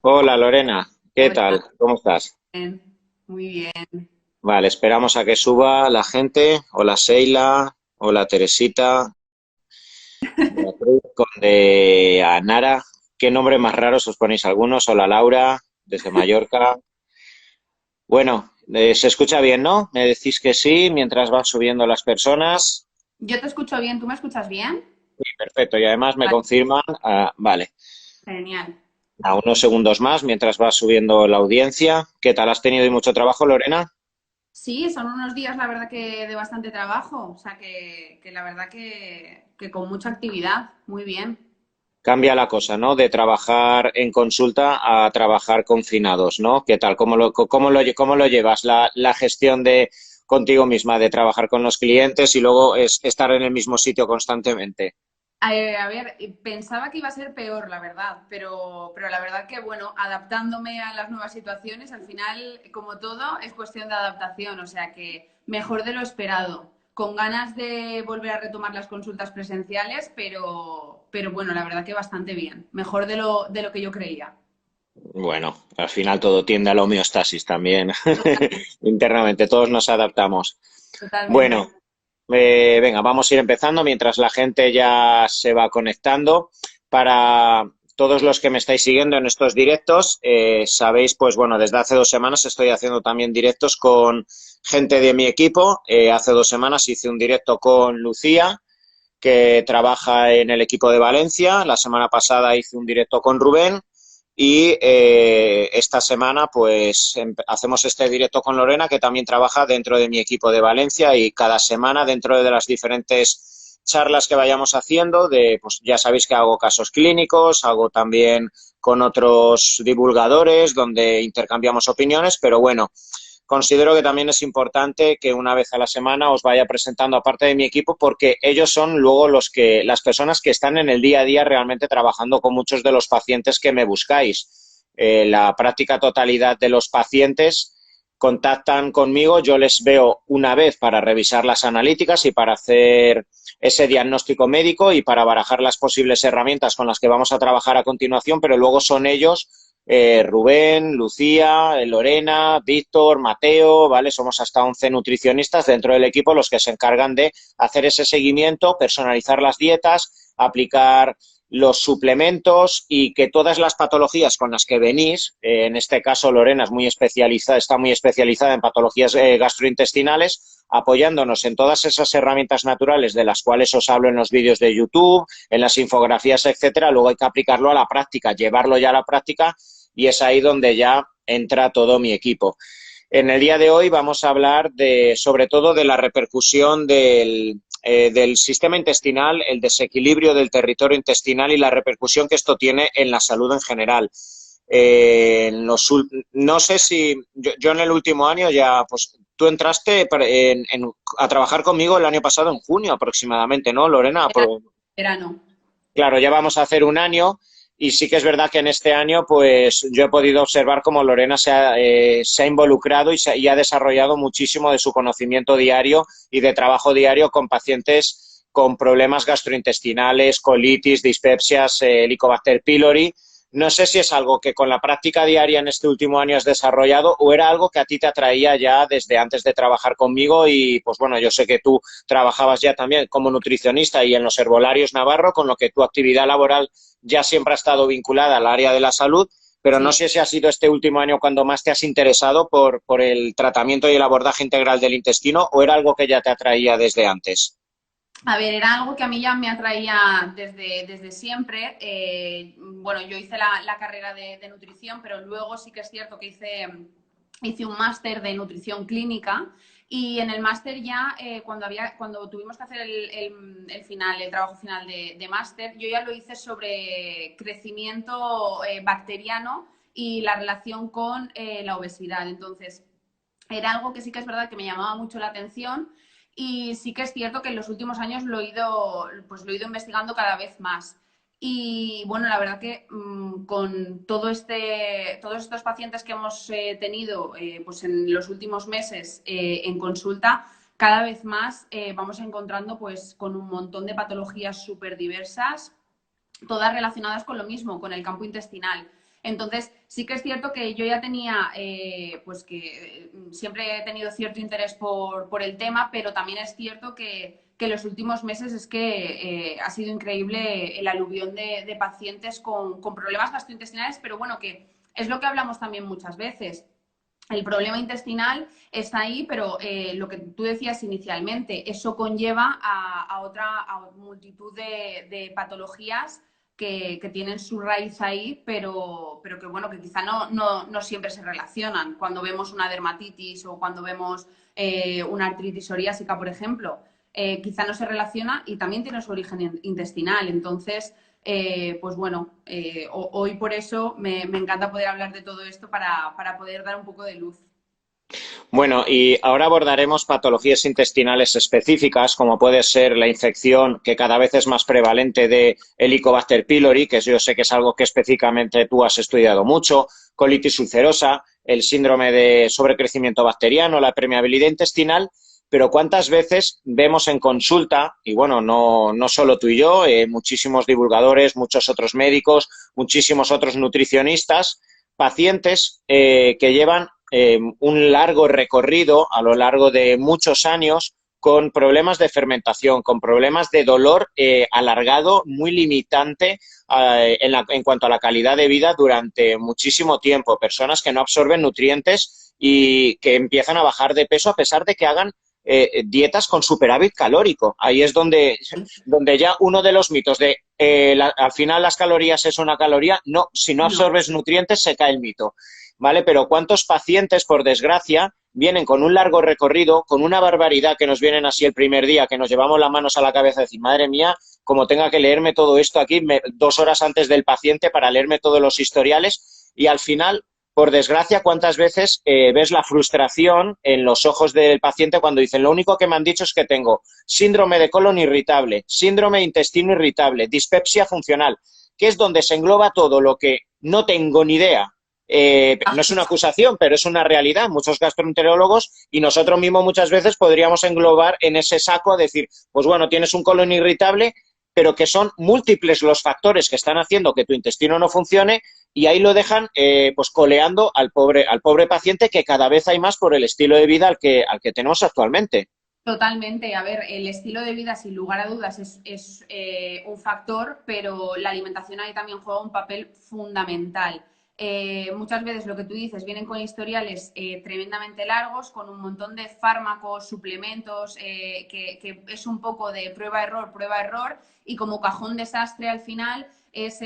Hola Lorena, ¿qué Hola, tal? ¿Cómo estás? bien, muy bien. Vale, esperamos a que suba la gente. Hola Sheila, hola Teresita, Beatriz, Conde Anara. ¿Qué nombre más raros os ponéis algunos? Hola Laura, desde Mallorca. Bueno, se escucha bien, ¿no? Me decís que sí mientras van subiendo las personas. Yo te escucho bien, ¿tú me escuchas bien? Sí, perfecto, y además me Vale, confirman, vale, genial. a unos segundos más mientras va subiendo la audiencia. ¿Qué tal? ¿Has tenido hoy mucho trabajo, Lorena? Sí, son unos días, la verdad, que de bastante trabajo, o sea que la verdad que con mucha actividad, muy bien. Cambia la cosa, ¿no? De trabajar en consulta a trabajar confinados, ¿no? ¿Qué tal? ¿Cómo lo llevas la gestión de contigo misma, de trabajar con los clientes y luego es estar en el mismo sitio constantemente? A ver, pensaba que iba a ser peor, la verdad, pero la verdad que, bueno, adaptándome a las nuevas situaciones, al final, como todo, es cuestión de adaptación, o sea que mejor de lo esperado, con ganas de volver a retomar las consultas presenciales, pero bueno, la verdad que bastante bien, mejor de lo que yo creía. Bueno, al final todo tiende a la homeostasis también. Internamente, todos nos adaptamos. Totalmente. Bueno, venga, vamos a ir empezando mientras la gente ya se va conectando. Para todos los que me estáis siguiendo en estos directos, sabéis, pues bueno, desde hace 2 semanas estoy haciendo también directos con gente de mi equipo. Hace 2 semanas hice un directo con Lucía, que trabaja en el equipo de Valencia. La semana pasada hice un directo con Rubén y esta semana pues hacemos este directo con Lorena, que también trabaja dentro de mi equipo de Valencia, y cada semana dentro de las diferentes charlas que vayamos haciendo, pues ya sabéis que hago casos clínicos, hago también con otros divulgadores donde intercambiamos opiniones, pero bueno, considero que también es importante que una vez a la semana os vaya presentando a parte de mi equipo, porque ellos son luego las personas que están en el día a día realmente trabajando con muchos de los pacientes que me buscáis. La práctica totalidad de los pacientes contactan conmigo, yo les veo una vez para revisar las analíticas y para hacer ese diagnóstico médico y para barajar las posibles herramientas con las que vamos a trabajar a continuación, pero luego son ellos, Rubén, Lucía, Lorena, Víctor, Mateo, ¿vale? Somos hasta 11 nutricionistas dentro del equipo los que se encargan de hacer ese seguimiento, personalizar las dietas, aplicar los suplementos y que todas las patologías con las que venís, en este caso Lorena es muy especializada, está muy especializada en patologías gastrointestinales, apoyándonos en todas esas herramientas naturales de las cuales os hablo en los vídeos de YouTube, en las infografías, etcétera. Luego hay que aplicarlo a la práctica, llevarlo ya a la práctica, y es ahí donde ya entra todo mi equipo. En el día de hoy vamos a hablar sobre todo de la repercusión del sistema intestinal, el desequilibrio del territorio intestinal y la repercusión que esto tiene en la salud en general. No sé si yo en el último año ya, pues tú entraste a trabajar conmigo el año pasado en junio aproximadamente, ¿no, Lorena? Verano. Verano. Claro, ya vamos a hacer un año, y sí que es verdad que en este año pues yo he podido observar cómo Lorena se ha involucrado y ha desarrollado muchísimo de su conocimiento diario y de trabajo diario con pacientes con problemas gastrointestinales, colitis, dispepsias, Helicobacter pylori. No sé si es algo que con la práctica diaria en este último año has desarrollado o era algo que a ti te atraía ya desde antes de trabajar conmigo, y pues bueno, yo sé que tú trabajabas ya también como nutricionista y en los herbolarios Navarro, con lo que tu actividad laboral ya siempre ha estado vinculada al área de la salud, pero no Sí. sé si ha sido este último año cuando más te has interesado por el tratamiento y el abordaje integral del intestino, o era algo que ya te atraía desde antes. A ver, era algo que a mí ya me atraía desde siempre. Bueno, yo hice la carrera de nutrición, pero luego sí que es cierto que hice un máster de nutrición clínica y en el máster ya, cuando tuvimos que hacer el final, el trabajo final de máster, yo ya lo hice sobre crecimiento bacteriano y la relación con la obesidad. Entonces, era algo que sí que es verdad que me llamaba mucho la atención y sí que es cierto que en los últimos años pues lo he ido investigando cada vez más. Y bueno, la verdad que con todos estos pacientes que hemos tenido pues en los últimos meses en consulta, cada vez más vamos encontrando pues con un montón de patologías súper diversas, todas relacionadas con lo mismo, con el campo intestinal. Entonces, sí que es cierto que yo ya tenía, pues que siempre he tenido cierto interés por el tema, pero también es cierto que los últimos meses es que ha sido increíble el aluvión de pacientes con problemas gastrointestinales, pero bueno, que es lo que hablamos también muchas veces. El problema intestinal está ahí, pero lo que tú decías inicialmente, eso conlleva a multitud de patologías que tienen su raíz ahí, pero que bueno, que quizá no siempre se relacionan. Cuando vemos una dermatitis o cuando vemos una artritis psoriásica, por ejemplo, quizá no se relaciona y también tiene su origen intestinal. Entonces, pues bueno, hoy por eso me encanta poder hablar de todo esto para poder dar un poco de luz. Bueno, y ahora abordaremos patologías intestinales específicas, como puede ser la infección que cada vez es más prevalente de Helicobacter pylori, que yo sé que es algo que específicamente tú has estudiado mucho, colitis ulcerosa, el síndrome de sobrecrecimiento bacteriano, la permeabilidad intestinal, pero ¿cuántas veces vemos en consulta, y bueno, no solo tú y yo, muchísimos divulgadores, muchos otros médicos, muchísimos otros nutricionistas, pacientes que llevan un largo recorrido a lo largo de muchos años con problemas de fermentación, con problemas de dolor alargado, muy limitante en cuanto a la calidad de vida durante muchísimo tiempo. Personas que no absorben nutrientes y que empiezan a bajar de peso a pesar de que hagan dietas con superávit calórico. Ahí es donde ya uno de los mitos de al final las calorías es una caloría, no, si no No, absorbes nutrientes se cae el mito. ¿Vale? Pero ¿cuántos pacientes, por desgracia, vienen con un largo recorrido, con una barbaridad que nos vienen así el primer día, que nos llevamos las manos a la cabeza y decir, madre mía, como tenga que leerme todo esto aquí 2 horas antes del paciente para leerme todos los historiales y al final, por desgracia, ¿cuántas veces ves la frustración en los ojos del paciente cuando dicen, lo único que me han dicho es que tengo síndrome de colon irritable, síndrome de intestino irritable, dispepsia funcional, que es donde se engloba todo lo que no tengo ni idea. No es una acusación, pero es una realidad. Muchos gastroenterólogos y nosotros mismos muchas veces podríamos englobar en ese saco a decir, pues bueno, tienes un colon irritable, pero que son múltiples los factores que están haciendo que tu intestino no funcione y ahí lo dejan pues coleando al pobre paciente que cada vez hay más por el estilo de vida al que tenemos actualmente. totalmente. A ver, el estilo de vida, sin lugar a dudas, es un factor, pero la alimentación ahí también juega un papel fundamental. Muchas veces lo que tú dices, vienen con historiales tremendamente largos, con un montón de fármacos, suplementos, que es un poco de prueba, error, y como cajón desastre al final es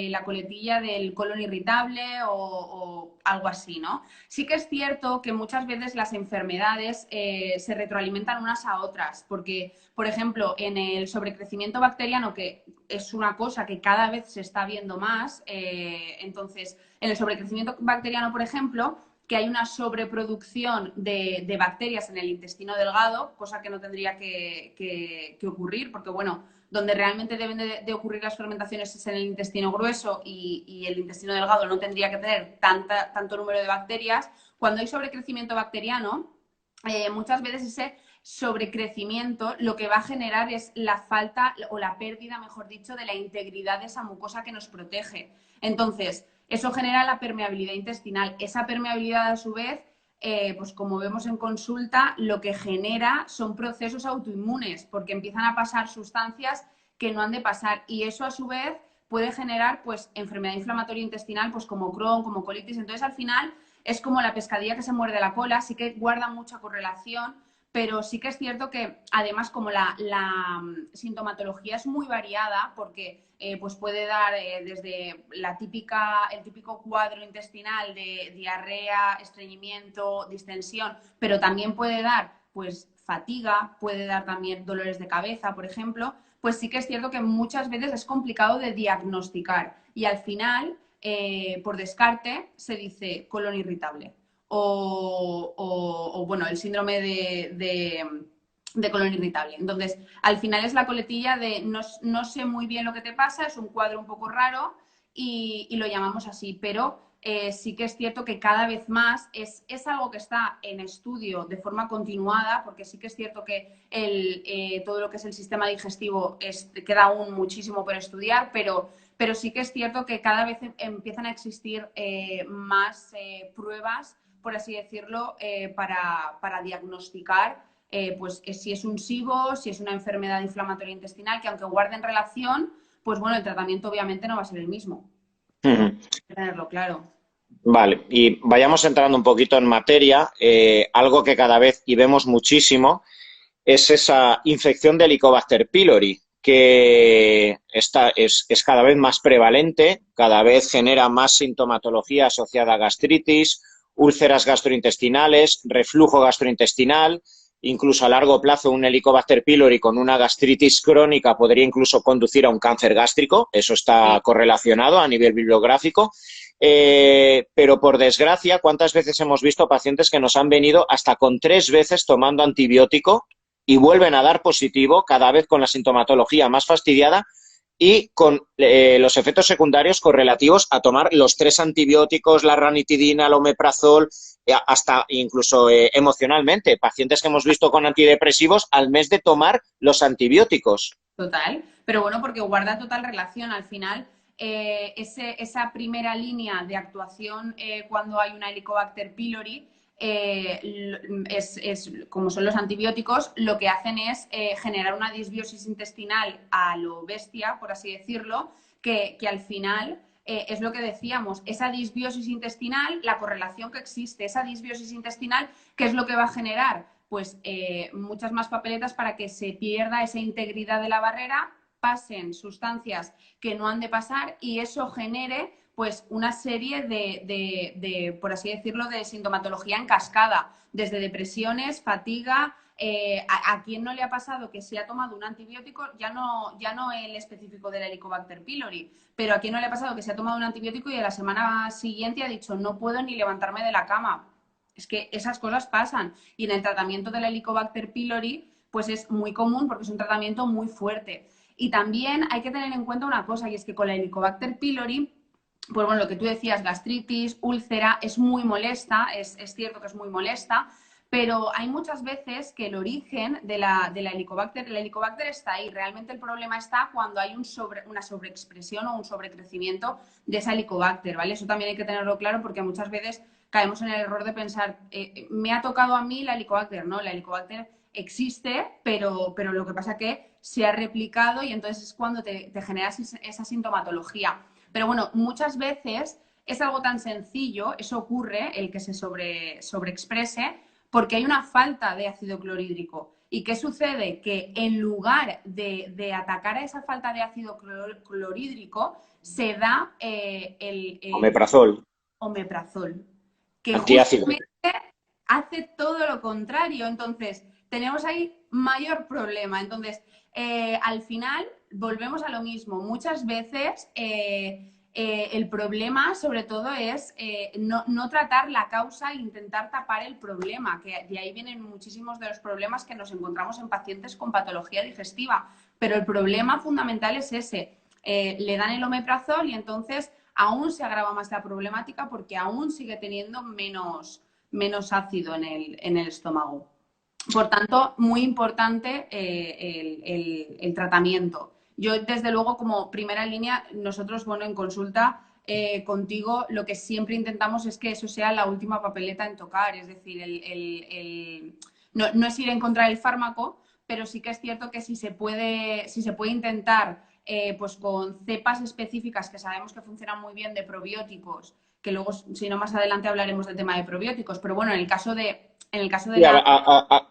la coletilla del colon irritable o algo así, ¿no? Sí que es cierto que muchas veces las enfermedades se retroalimentan unas a otras, porque, por ejemplo, en el sobrecrecimiento bacteriano, que es una cosa que cada vez se está viendo más, entonces, en el sobrecrecimiento bacteriano, por ejemplo, que hay una sobreproducción de bacterias en el intestino delgado, cosa que no tendría que ocurrir, porque, bueno, donde realmente deben de ocurrir las fermentaciones es en el intestino grueso y el intestino delgado no tendría que tener tanto número de bacterias. Cuando hay sobrecrecimiento bacteriano, muchas veces ese sobrecrecimiento lo que va a generar es la falta o la pérdida, mejor dicho, de la integridad de esa mucosa que nos protege. Entonces, eso genera la permeabilidad intestinal. Esa permeabilidad, a su vez, pues como vemos en consulta, lo que genera son procesos autoinmunes, porque empiezan a pasar sustancias que no han de pasar. Y eso, a su vez, puede generar pues enfermedad inflamatoria intestinal, pues como Crohn, como colitis. Entonces, al final, es como la pescadilla que se muerde la cola, sí que guarda mucha correlación, pero sí que es cierto que además como la sintomatología es muy variada, porque pues puede dar desde el típico cuadro intestinal de diarrea, estreñimiento, distensión, pero también puede dar pues fatiga, puede dar también dolores de cabeza, por ejemplo, pues sí que es cierto que muchas veces es complicado de diagnosticar y al final, por descarte, se dice colon irritable bueno, el síndrome de colon irritable. Entonces, al final es la coletilla de no sé muy bien lo que te pasa, es un cuadro un poco raro y lo llamamos así, pero sí que es cierto que cada vez más es algo que está en estudio de forma continuada, porque sí que es cierto que todo lo que es el sistema digestivo queda aún muchísimo por estudiar, pero pero sí que es cierto que cada vez empiezan a existir más pruebas, por así decirlo, para diagnosticar pues si es un SIBO, si es una enfermedad inflamatoria intestinal, que aunque guarden relación, pues bueno, el tratamiento obviamente no va a ser el mismo. Ujú. Hay que tenerlo claro. Vale, y vayamos entrando un poquito en materia. Algo que cada vez y vemos muchísimo es esa infección de Helicobacter pylori, que es cada vez más prevalente, cada vez genera más sintomatología asociada a gastritis, úlceras gastrointestinales, reflujo gastrointestinal, incluso a largo plazo un Helicobacter pylori con una gastritis crónica podría incluso conducir a un cáncer gástrico, eso está Sí. correlacionado a nivel bibliográfico. Pero por desgracia, ¿cuántas veces hemos visto pacientes que nos han venido hasta con 3 veces tomando antibiótico y vuelven a dar positivo, cada vez con la sintomatología más fastidiada y con los efectos secundarios correlativos a tomar los 3 antibióticos, la ranitidina, el omeprazol, hasta incluso emocionalmente? Pacientes que hemos visto con antidepresivos al mes de tomar los antibióticos. Total, pero bueno, porque guarda total relación al final. Esa primera línea de actuación cuando hay una Helicobacter pylori como son los antibióticos, lo que hacen es generar una disbiosis intestinal a lo bestia, por así decirlo, que al final es lo que decíamos, esa disbiosis intestinal, la correlación que existe, esa disbiosis intestinal, ¿qué es lo que va a generar? Pues muchas más papeletas para que se pierda esa integridad de la barrera, pasen sustancias que no han de pasar y eso genere pues una serie por así decirlo, de sintomatología en cascada, desde depresiones, fatiga. ¿A quién no le ha pasado que se ha tomado un antibiótico? Ya no el específico del Helicobacter pylori, pero ¿a quién no le ha pasado que se ha tomado un antibiótico y a la semana siguiente ha dicho no puedo ni levantarme de la cama? Es que esas cosas pasan. Y en el tratamiento del Helicobacter pylori, pues es muy común porque es un tratamiento muy fuerte. Y también hay que tener en cuenta una cosa, y es que con el Helicobacter pylori, pues bueno, lo que tú decías, gastritis, úlcera, es muy molesta, es cierto que es muy molesta, pero hay muchas veces que el origen de la Helicobacter, el Helicobacter está ahí. Realmente el problema está cuando hay una sobreexpresión o un sobrecrecimiento de esa Helicobacter, ¿vale? Eso también hay que tenerlo claro porque muchas veces caemos en el error de pensar, me ha tocado a mí la Helicobacter, ¿no? La Helicobacter existe, pero lo que pasa es que se ha replicado y entonces es cuando te generas esa sintomatología. Pero bueno, muchas veces es algo tan sencillo, eso ocurre, el que se sobreexprese, porque hay una falta de ácido clorhídrico. ¿Y qué sucede? Que en lugar de atacar a esa falta de ácido clorhídrico, se da el Omeprazol, omeprazol, que antiácido. justamente hace todo lo contrario. Entonces, tenemos ahí mayor problema. Entonces, al final, volvemos a lo mismo. Muchas veces el problema, sobre todo, es no tratar la causa e intentar tapar el problema, que de ahí vienen muchísimos de los problemas que nos encontramos en pacientes con patología digestiva. Pero el problema fundamental es ese. Le dan el omeprazol y entonces aún se agrava más la problemática porque aún sigue teniendo menos ácido en el estómago. Por tanto, muy importante el tratamiento. Yo, desde luego, como primera línea, nosotros, bueno, en consulta contigo, lo que siempre intentamos es que eso sea la última papeleta en tocar. Es decir, no es ir en contra del fármaco, pero sí que es cierto que si se puede intentar pues con cepas específicas que sabemos que funcionan muy bien de probióticos, que luego, si no, más adelante hablaremos del tema de probióticos, pero bueno, en el caso de Sí, la...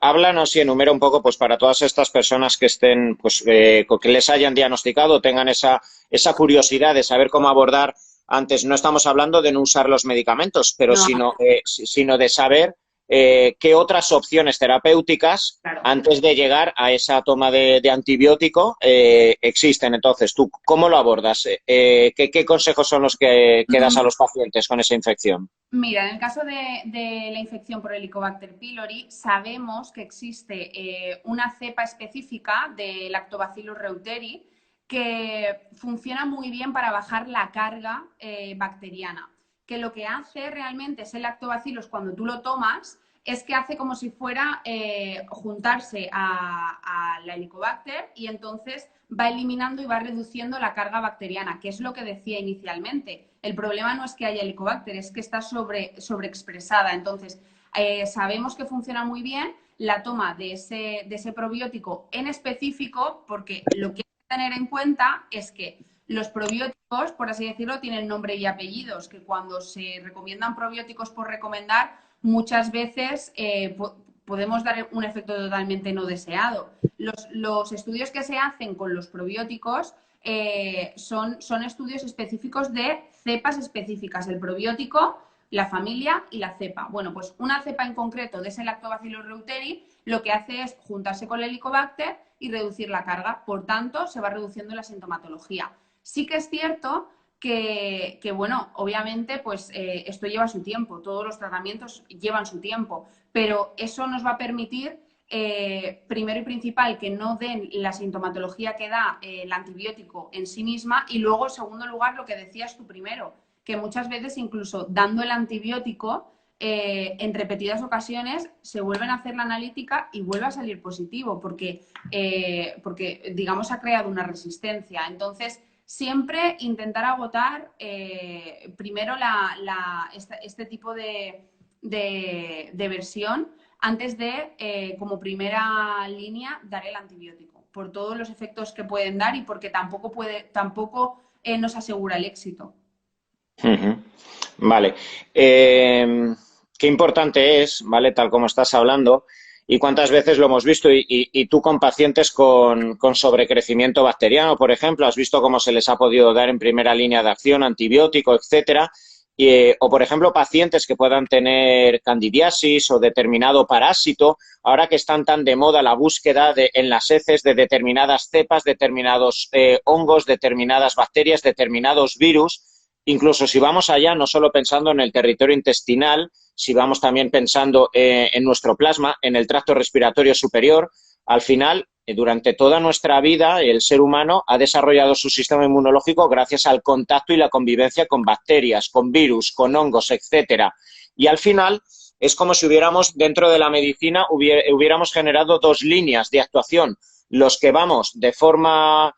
háblanos y enumera un poco, pues para todas estas personas que estén, pues que les hayan diagnosticado, tengan esa curiosidad de saber cómo abordar. Antes no estamos hablando de no usar los medicamentos, pero No, sino de saber qué otras opciones terapéuticas claro. antes de llegar a esa toma de antibiótico existen. Entonces, ¿tú cómo lo abordas? ¿Qué consejos son los que das a los pacientes con esa infección? Mira, en el caso de la infección por Helicobacter pylori, sabemos que existe una cepa específica de Lactobacillus reuteri que funciona muy bien para bajar la carga bacteriana. Que lo que hace realmente es el lactobacillus cuando tú lo tomas, es que hace como si fuera juntarse a la Helicobacter y entonces va eliminando y va reduciendo la carga bacteriana, que es lo que decía inicialmente. El problema no es que haya Helicobacter, es que está sobreexpresada. Entonces, sabemos que funciona muy bien la toma de ese probiótico en específico, porque lo que hay que tener en cuenta es que los probióticos, por así decirlo, tienen nombre y apellidos, que cuando se recomiendan probióticos por recomendar, muchas veces podemos dar un efecto totalmente no deseado. Los estudios que se hacen con los probióticos son estudios específicos de cepas específicas, el probiótico, la familia y la cepa. Bueno, pues una cepa en concreto de ese Lactobacillus reuteri lo que hace es juntarse con el Helicobacter y reducir la carga. Por tanto, se va reduciendo la sintomatología. Sí que es cierto que bueno, obviamente, pues esto lleva su tiempo, todos los tratamientos llevan su tiempo, pero eso nos va a permitir, primero y principal, que no den la sintomatología que da el antibiótico en sí misma y luego, en segundo lugar, lo que decías tú primero, que muchas veces incluso dando el antibiótico, en repetidas ocasiones se vuelven a hacer la analítica y vuelve a salir positivo porque, digamos, ha creado una resistencia. Entonces, siempre intentar agotar primero este tipo de versión antes de, como primera línea, dar el antibiótico, por todos los efectos que pueden dar y porque tampoco nos asegura el éxito. Ujú. Vale. Qué importante es, ¿vale? Tal como estás hablando, y cuántas veces lo hemos visto, y tú con pacientes con sobrecrecimiento bacteriano, por ejemplo, has visto cómo se les ha podido dar en primera línea de acción antibiótico, etcétera, o por ejemplo pacientes que puedan tener candidiasis o determinado parásito, ahora que están tan de moda la búsqueda en las heces de determinadas cepas, determinados hongos, determinadas bacterias, determinados virus. Incluso si vamos allá, no solo pensando en el territorio intestinal, si vamos también pensando en nuestro plasma, en el tracto respiratorio superior, al final, durante toda nuestra vida, el ser humano ha desarrollado su sistema inmunológico gracias al contacto y la convivencia con bacterias, con virus, con hongos, etcétera. Y al final es como si hubiéramos, dentro de la medicina, hubiéramos generado dos líneas de actuación. Los que vamos de forma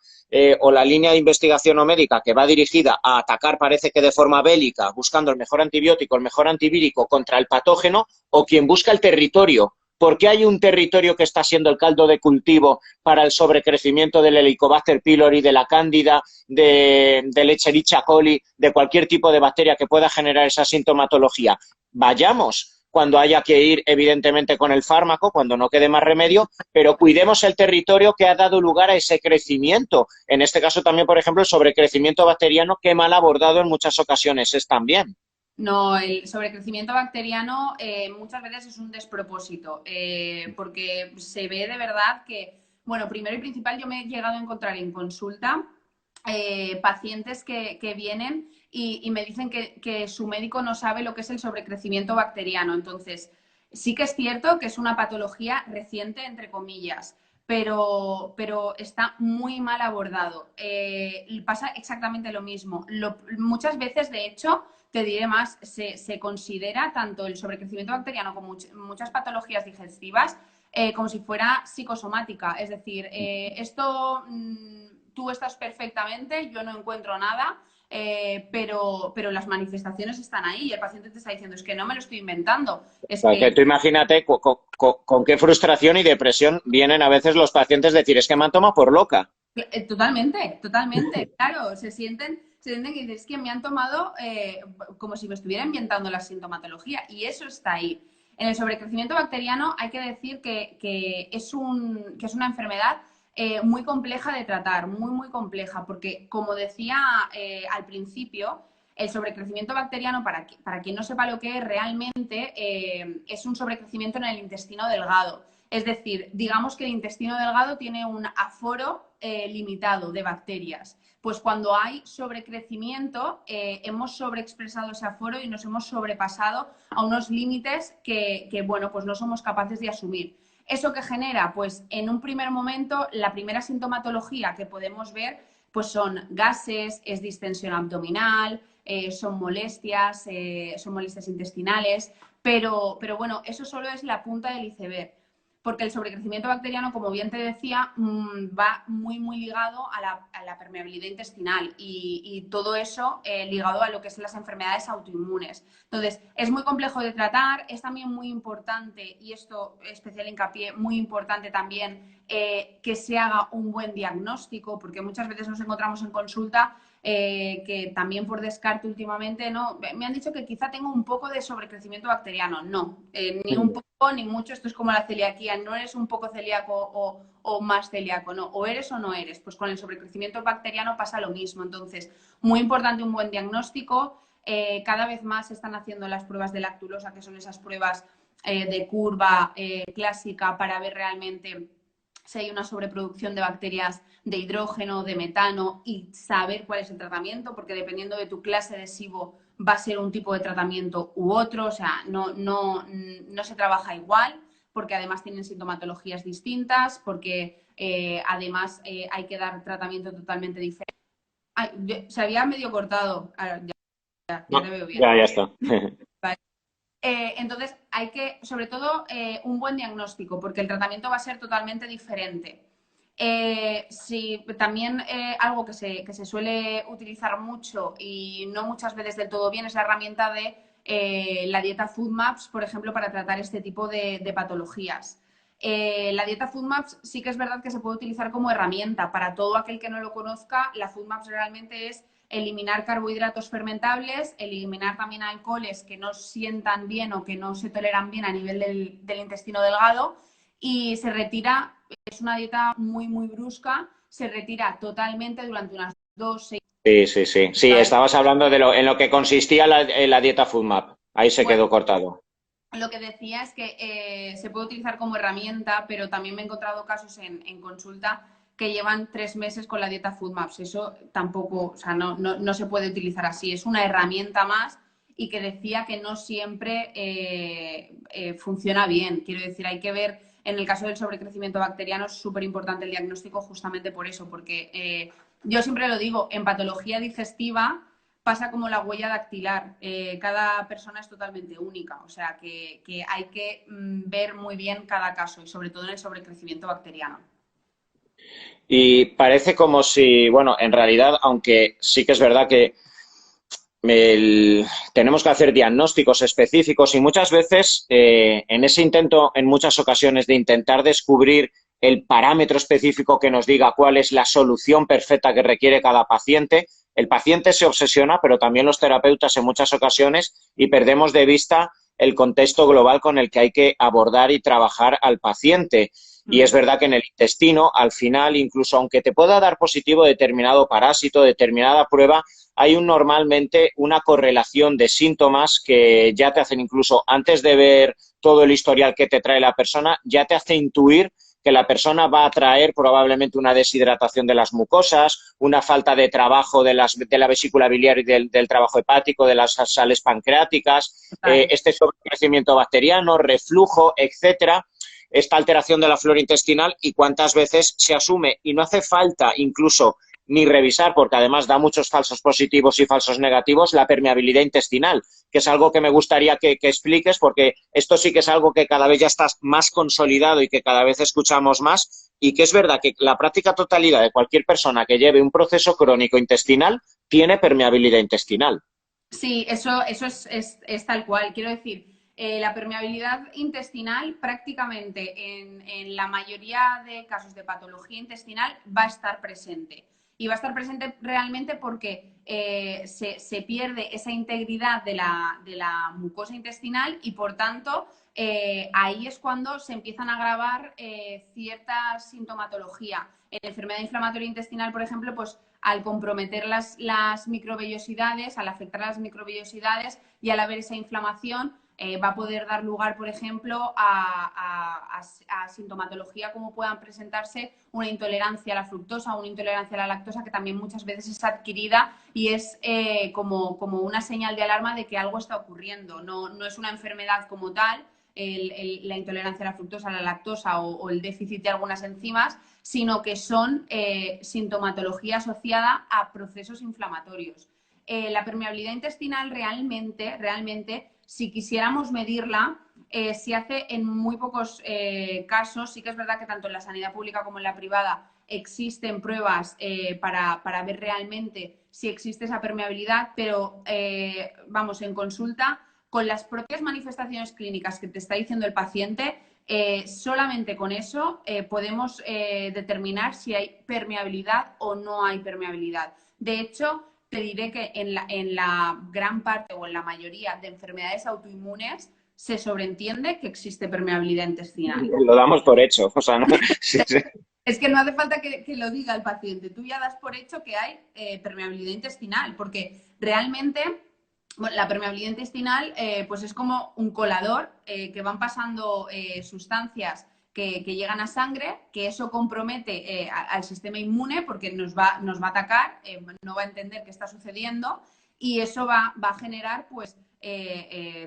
o la línea de investigación o médica que va dirigida a atacar, parece que de forma bélica, buscando el mejor antibiótico, el mejor antivírico contra el patógeno, o quien busca el territorio. ¿Por qué hay un territorio que está siendo el caldo de cultivo para el sobrecrecimiento del Helicobacter pylori, de la cándida, del Escherichia coli, de cualquier tipo de bacteria que pueda generar esa sintomatología? Vayamos cuando haya que ir, evidentemente, con el fármaco, cuando no quede más remedio, pero cuidemos el territorio que ha dado lugar a ese crecimiento. En este caso también, por ejemplo, el sobrecrecimiento bacteriano, que mal abordado en muchas ocasiones es también. No, el sobrecrecimiento bacteriano muchas veces es un despropósito, porque se ve de verdad que, bueno, primero y principal, yo me he llegado a encontrar en consulta pacientes que vienen y me dicen que su médico no sabe lo que es el sobrecrecimiento bacteriano. Entonces, sí que es cierto que es una patología reciente, entre comillas, pero está muy mal abordado. Pasa exactamente lo mismo. Muchas veces, de hecho, te diré más, se considera tanto el sobrecrecimiento bacteriano como muchas patologías digestivas como si fuera psicosomática. Es decir, tú estás perfectamente, yo no encuentro nada, pero las manifestaciones están ahí y el paciente te está diciendo, es que no me lo estoy inventando. Es Que que tú imagínate con qué frustración y depresión vienen a veces los pacientes a decir, es que me han tomado por loca. Totalmente, totalmente. Claro, se sienten que dices, es que me han tomado como si me estuviera inventando la sintomatología y eso está ahí. En el sobrecrecimiento bacteriano hay que decir que es una enfermedad muy compleja de tratar, muy, muy compleja, porque como decía al principio, el sobrecrecimiento bacteriano, para quien no sepa lo que es realmente, es un sobrecrecimiento en el intestino delgado. Es decir, digamos que el intestino delgado tiene un aforo limitado de bacterias. Pues cuando hay sobrecrecimiento, hemos sobreexpresado ese aforo y nos hemos sobrepasado a unos límites bueno, pues no somos capaces de asumir. ¿Eso que genera? Pues en un primer momento, la primera sintomatología que podemos ver pues son gases, es distensión abdominal, son molestias intestinales, pero bueno, eso solo es la punta del iceberg, porque el sobrecrecimiento bacteriano, como bien te decía, va muy ligado a la permeabilidad intestinal y todo eso ligado a lo que son las enfermedades autoinmunes. Entonces, es muy complejo de tratar, es también muy importante, y esto especial hincapié, muy importante también que se haga un buen diagnóstico, porque muchas veces nos encontramos en consulta que también por descarte últimamente, ¿no? Me han dicho que quizá tengo un poco de sobrecrecimiento bacteriano. No, ni un poco ni mucho. Esto es como la celiaquía. No eres un poco celíaco o más celíaco, no. O eres o no eres. Pues con el sobrecrecimiento bacteriano pasa lo mismo. Entonces, muy importante un buen diagnóstico. Cada vez más se están haciendo las pruebas de lactulosa, que son esas pruebas de curva clásica para ver realmente si hay una sobreproducción de bacterias de hidrógeno, de metano, y saber cuál es el tratamiento, porque dependiendo de tu clase de SIBO va a ser un tipo de tratamiento u otro, o sea, no se trabaja igual, porque además tienen sintomatologías distintas, porque además hay que dar tratamiento totalmente diferente. Ay, se había medio cortado, ahora, ya te veo bien. Ya está. Vale. Entonces, hay que, sobre todo, un buen diagnóstico, porque el tratamiento va a ser totalmente diferente. Sí, también algo que se suele utilizar mucho y no muchas veces del todo bien es la herramienta de la dieta FoodMaps, por ejemplo, para tratar este tipo de patologías. La dieta FoodMaps sí que es verdad que se puede utilizar como herramienta. Para todo aquel que no lo conozca, la FoodMaps realmente es eliminar carbohidratos fermentables, eliminar también alcoholes que no sientan bien o que no se toleran bien a nivel del intestino delgado, y se retira, es una dieta muy brusca, se retira totalmente durante unas 2 6. Sí, estabas hablando de en lo que consistía la dieta FoodMap. Ahí se Bueno, quedó cortado. lo que decía es que se puede utilizar como herramienta, pero también me he encontrado casos en consulta que llevan 3 meses con la dieta FoodMaps. Eso tampoco, o sea, no se puede utilizar así. Es una herramienta más, y que decía que no siempre funciona bien. Quiero decir, hay que ver, en el caso del sobrecrecimiento bacteriano es súper importante el diagnóstico justamente por eso, porque yo siempre lo digo, en patología digestiva pasa como la huella dactilar. Cada persona es totalmente única, o sea que hay que ver muy bien cada caso, y sobre todo en el sobrecrecimiento bacteriano. Y parece como si, bueno, en realidad, aunque sí que es verdad que tenemos que hacer diagnósticos específicos y muchas veces en ese intento, en muchas ocasiones, de intentar descubrir el parámetro específico que nos diga cuál es la solución perfecta que requiere cada paciente, el paciente se obsesiona, pero también los terapeutas en muchas ocasiones, y perdemos de vista el contexto global con el que hay que abordar y trabajar al paciente. Y es verdad que en el intestino, al final, incluso aunque te pueda dar positivo determinado parásito, determinada prueba, hay normalmente una correlación de síntomas que ya te hacen, incluso antes de ver todo el historial que te trae la persona, ya te hace intuir que la persona va a traer probablemente una deshidratación de las mucosas, una falta de trabajo de la vesícula biliar y del trabajo hepático, de las sales pancreáticas, Vale. este sobrecrecimiento bacteriano, reflujo, etcétera, esta alteración de la flora intestinal, y cuántas veces se asume, y no hace falta incluso ni revisar, porque además da muchos falsos positivos y falsos negativos, la permeabilidad intestinal, que es algo que me gustaría que expliques, porque esto sí que es algo que cada vez ya está más consolidado y que cada vez escuchamos más, y que es verdad que la práctica totalidad de cualquier persona que lleve un proceso crónico intestinal tiene permeabilidad intestinal. Sí, eso es tal cual. Quiero decir, la permeabilidad intestinal prácticamente en la mayoría de casos de patología intestinal va a estar presente. Y va a estar presente realmente porque se pierde esa integridad de la mucosa intestinal, y por tanto ahí es cuando se empiezan a agravar cierta sintomatología. En la enfermedad inflamatoria intestinal, por ejemplo, pues al comprometer las microvellosidades, al afectar las microvellosidades y al haber esa inflamación, va a poder dar lugar, por ejemplo, a sintomatología como puedan presentarse una intolerancia a la fructosa o una intolerancia a la lactosa, que también muchas veces es adquirida y es como una señal de alarma de que algo está ocurriendo. No es una enfermedad como tal, la intolerancia a la fructosa, a la lactosa o el déficit de algunas enzimas, sino que son sintomatología asociada a procesos inflamatorios. La permeabilidad intestinal realmente, si quisiéramos medirla, se hace en muy pocos casos. Sí que es verdad que tanto en la sanidad pública como en la privada existen pruebas para ver realmente si existe esa permeabilidad, pero vamos, en consulta, con las propias manifestaciones clínicas que te está diciendo el paciente, solamente con eso podemos determinar si hay permeabilidad o no hay permeabilidad. De hecho, te diré que en la gran parte o en la mayoría de enfermedades autoinmunes se sobreentiende que existe permeabilidad intestinal. Lo damos por hecho, o sea, ¿no? Sí, sí. Es que no hace falta que lo diga el paciente, tú ya das por hecho que hay permeabilidad intestinal, porque realmente bueno, la permeabilidad intestinal pues es como un colador que van pasando sustancias que llegan a sangre, que eso compromete al sistema inmune porque nos va a atacar, no va a entender qué está sucediendo y eso va a generar pues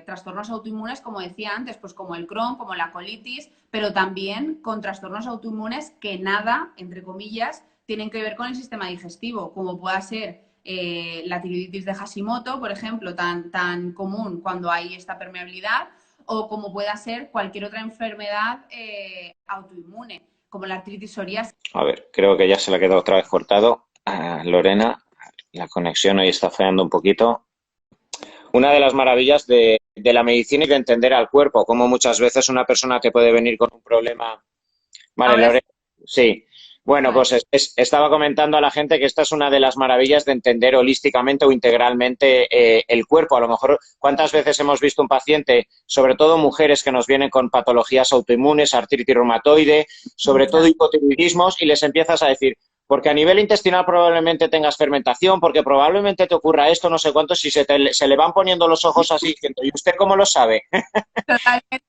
trastornos autoinmunes, como decía antes, pues como el Crohn, como la colitis, pero también con trastornos autoinmunes que nada, entre comillas, tienen que ver con el sistema digestivo, como pueda ser la tiroiditis de Hashimoto, por ejemplo, tan común cuando hay esta permeabilidad, o como pueda ser cualquier otra enfermedad autoinmune, como la artritis psoriásica. A ver, creo que ya se la ha quedado otra vez cortado a Lorena. La conexión hoy está fallando un poquito. Una de las maravillas de la medicina y de entender al cuerpo, como muchas veces una persona te puede venir con un problema. Vale, Ahora sí. Lorena. Sí. Bueno, pues estaba comentando a la gente que esta es una de las maravillas de entender holísticamente o integralmente el cuerpo. A lo mejor, ¿cuántas veces hemos visto un paciente, sobre todo mujeres que nos vienen con patologías autoinmunes, artritis reumatoide, sobre todo hipotiroidismos, y les empiezas a decir, porque a nivel intestinal probablemente tengas fermentación, porque probablemente te ocurra esto, no sé cuántos, y se le van poniendo los ojos así, diciendo, ¿y usted cómo lo sabe?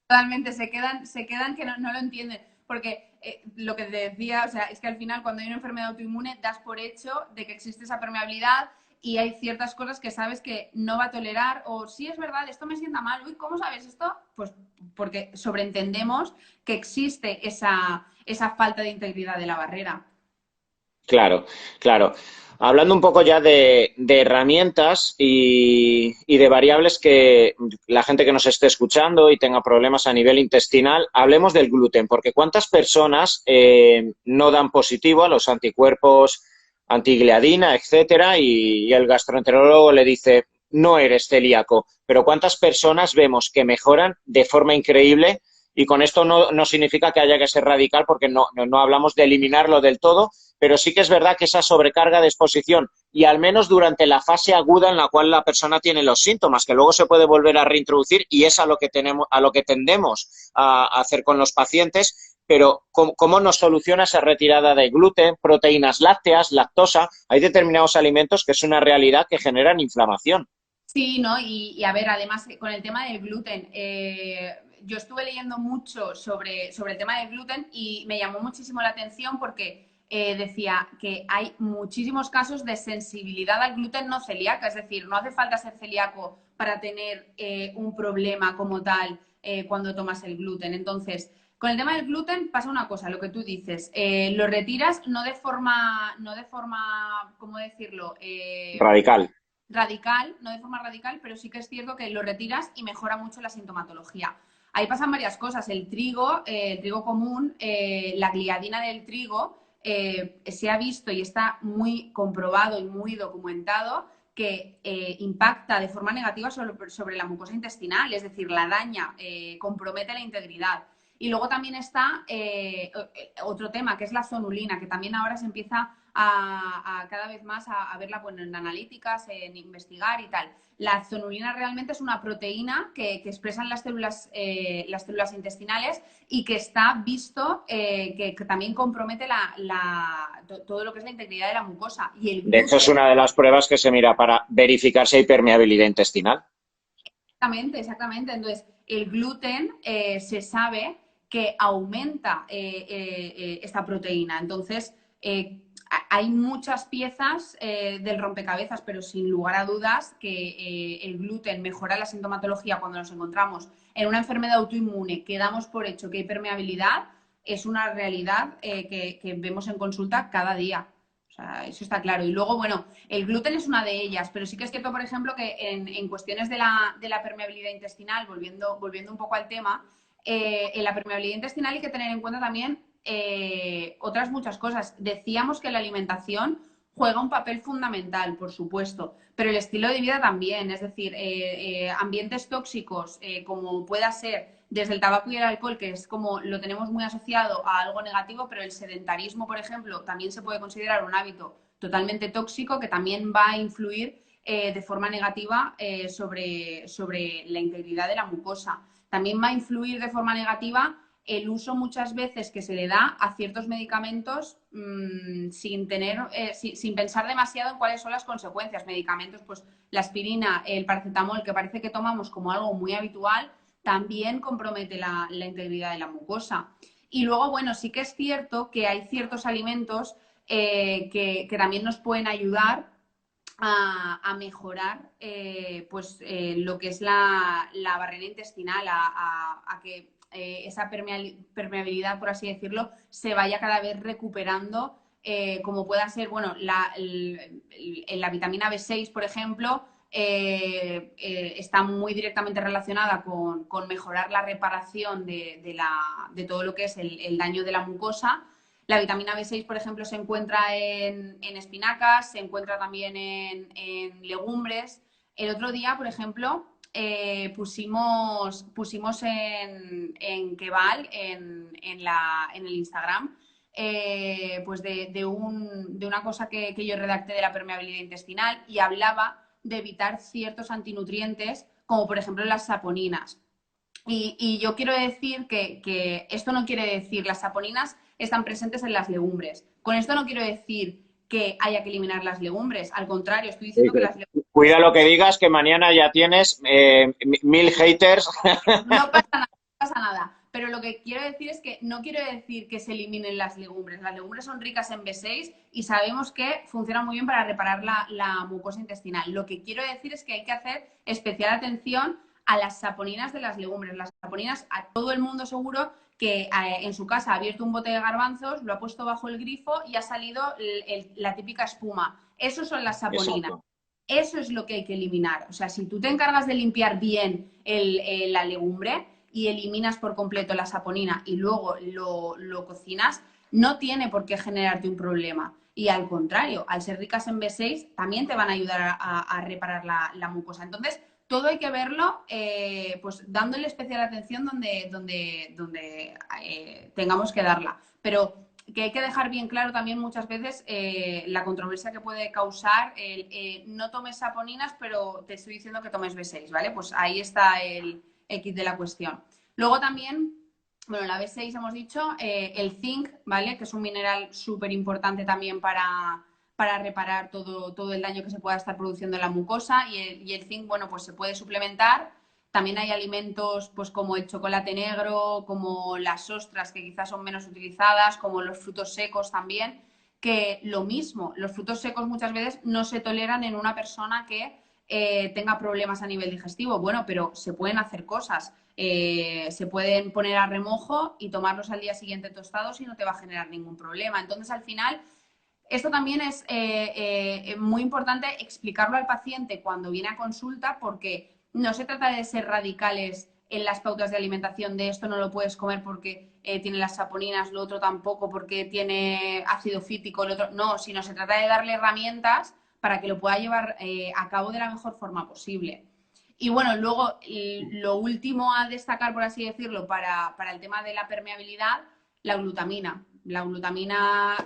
Totalmente, se quedan que no lo entienden. Porque lo que te decía, o sea, es que al final cuando hay una enfermedad autoinmune das por hecho de que existe esa permeabilidad y hay ciertas cosas que sabes que no va a tolerar o sí es verdad, esto me sienta mal, uy, ¿cómo sabes esto? Pues porque sobreentendemos que existe esa falta de integridad de la barrera. Claro, claro. Hablando un poco ya de herramientas y de variables que la gente que nos esté escuchando y tenga problemas a nivel intestinal, hablemos del gluten, porque ¿cuántas personas no dan positivo a los anticuerpos antigliadina, etcétera, y el gastroenterólogo le dice, no eres celíaco, pero ¿cuántas personas vemos que mejoran de forma increíble? Y con esto no significa que haya que ser radical, porque no hablamos de eliminarlo del todo, pero sí que es verdad que esa sobrecarga de exposición y al menos durante la fase aguda en la cual la persona tiene los síntomas, que luego se puede volver a reintroducir y es a lo que tendemos a hacer con los pacientes, pero ¿cómo nos soluciona esa retirada de gluten, proteínas lácteas, lactosa? Hay determinados alimentos que es una realidad que generan inflamación. Sí, ¿no? Y a ver, además con el tema del gluten, yo estuve leyendo mucho sobre el tema del gluten y me llamó muchísimo la atención porque decía que hay muchísimos casos de sensibilidad al gluten no celíaca, es decir, no hace falta ser celíaco para tener un problema como tal cuando tomas el gluten. Entonces, con el tema del gluten pasa una cosa, lo que tú dices, lo retiras no de forma, ¿cómo decirlo? Radical. Radical, no de forma radical, pero sí que es cierto que lo retiras y mejora mucho la sintomatología. Ahí pasan varias cosas. El trigo común, la gliadina del trigo, se ha visto y está muy comprobado y muy documentado que impacta de forma negativa sobre la mucosa intestinal, es decir, la daña, compromete la integridad. Y luego también está otro tema, que es la zonulina, que también ahora se empieza a cada vez más a verla bueno, en analíticas, en investigar y tal. La zonulina realmente es una proteína que expresan las células intestinales y que está visto que también compromete todo lo que es la integridad de la mucosa. Y el De hecho, gluten, es una de las pruebas que se mira para verificar si hay permeabilidad intestinal. exactamente. Entonces, el gluten se sabe que aumenta esta proteína. Entonces, hay muchas piezas del rompecabezas, pero sin lugar a dudas que el gluten mejora la sintomatología cuando nos encontramos en una enfermedad autoinmune que damos por hecho que hay permeabilidad, es una realidad que vemos en consulta cada día. O sea, eso está claro. Y luego, bueno, el gluten es una de ellas, pero sí que es cierto, por ejemplo, que en cuestiones de la permeabilidad intestinal, volviendo un poco al tema, en la permeabilidad intestinal hay que tener en cuenta también otras muchas cosas. Decíamos que la alimentación juega un papel fundamental, por supuesto, pero el estilo de vida también, es decir, ambientes tóxicos como pueda ser desde el tabaco y el alcohol, que es como lo tenemos muy asociado a algo negativo, pero el sedentarismo, por ejemplo, también se puede considerar un hábito totalmente tóxico que también va a influir de forma negativa sobre la integridad de la mucosa. También va a influir de forma negativa el uso muchas veces que se le da a ciertos medicamentos sin pensar demasiado en cuáles son las consecuencias. Medicamentos, pues la aspirina, el paracetamol, que parece que tomamos como algo muy habitual, también compromete la integridad de la mucosa. Y luego, bueno, sí que es cierto que hay ciertos alimentos que también nos pueden ayudar a mejorar lo que es la barrera intestinal, a que esa permeabilidad, por así decirlo, se vaya cada vez recuperando, como pueda ser, bueno, la vitamina B6, por ejemplo, está muy directamente relacionada con mejorar la reparación de todo lo que es el daño de la mucosa. La vitamina B6, por ejemplo, se encuentra en espinacas, se encuentra también en legumbres. El otro día, por ejemplo, pusimos en Keval, en el Instagram, pues de una cosa que yo redacté de la permeabilidad intestinal y hablaba de evitar ciertos antinutrientes, como por ejemplo las saponinas. Y yo quiero decir que esto no quiere decir las saponinas están presentes en las legumbres. Con esto no quiero decir que haya que eliminar las legumbres. Al contrario, estoy diciendo que las legumbres... Cuida lo que digas, que mañana ya tienes 1000 haters. No pasa nada, no pasa nada. Pero lo que quiero decir es que no quiero decir que se eliminen las legumbres. Las legumbres son ricas en B6 y sabemos que funcionan muy bien para reparar la mucosa intestinal. Lo que quiero decir es que hay que hacer especial atención a las saponinas de las legumbres. Las saponinas, a todo el mundo seguro que en su casa ha abierto un bote de garbanzos, lo ha puesto bajo el grifo y ha salido la típica espuma. Eso son las saponinas. Exacto. Eso es lo que hay que eliminar. O sea, si tú te encargas de limpiar bien la legumbre y eliminas por completo la saponina y luego lo cocinas, no tiene por qué generarte un problema. Y al contrario, al ser ricas en B6, también te van a ayudar a reparar la mucosa. Entonces, todo hay que verlo pues dándole especial atención donde tengamos que darla. Pero que hay que dejar bien claro también muchas veces la controversia que puede causar no tomes saponinas, pero te estoy diciendo que tomes B6, ¿vale? Pues ahí está el kit de la cuestión. Luego también, bueno, la B6 hemos dicho, el zinc, ¿vale? Que es un mineral súper importante también para reparar todo el daño que se pueda estar produciendo en la mucosa y el zinc, bueno, pues se puede suplementar. También hay alimentos pues como el chocolate negro, como las ostras que quizás son menos utilizadas, como los frutos secos también, que lo mismo, los frutos secos muchas veces no se toleran en una persona que tenga problemas a nivel digestivo. Bueno, pero se pueden hacer cosas. Se pueden poner a remojo y tomarlos al día siguiente tostados y no te va a generar ningún problema. Entonces, al final, esto también es muy importante explicarlo al paciente cuando viene a consulta porque no se trata de ser radicales en las pautas de alimentación, de esto no lo puedes comer porque tiene las saponinas, lo otro tampoco porque tiene ácido fítico, lo otro no, sino se trata de darle herramientas para que lo pueda llevar a cabo de la mejor forma posible. Y bueno, luego lo último a destacar, por así decirlo, para el tema de la permeabilidad, la glutamina. La glutamina,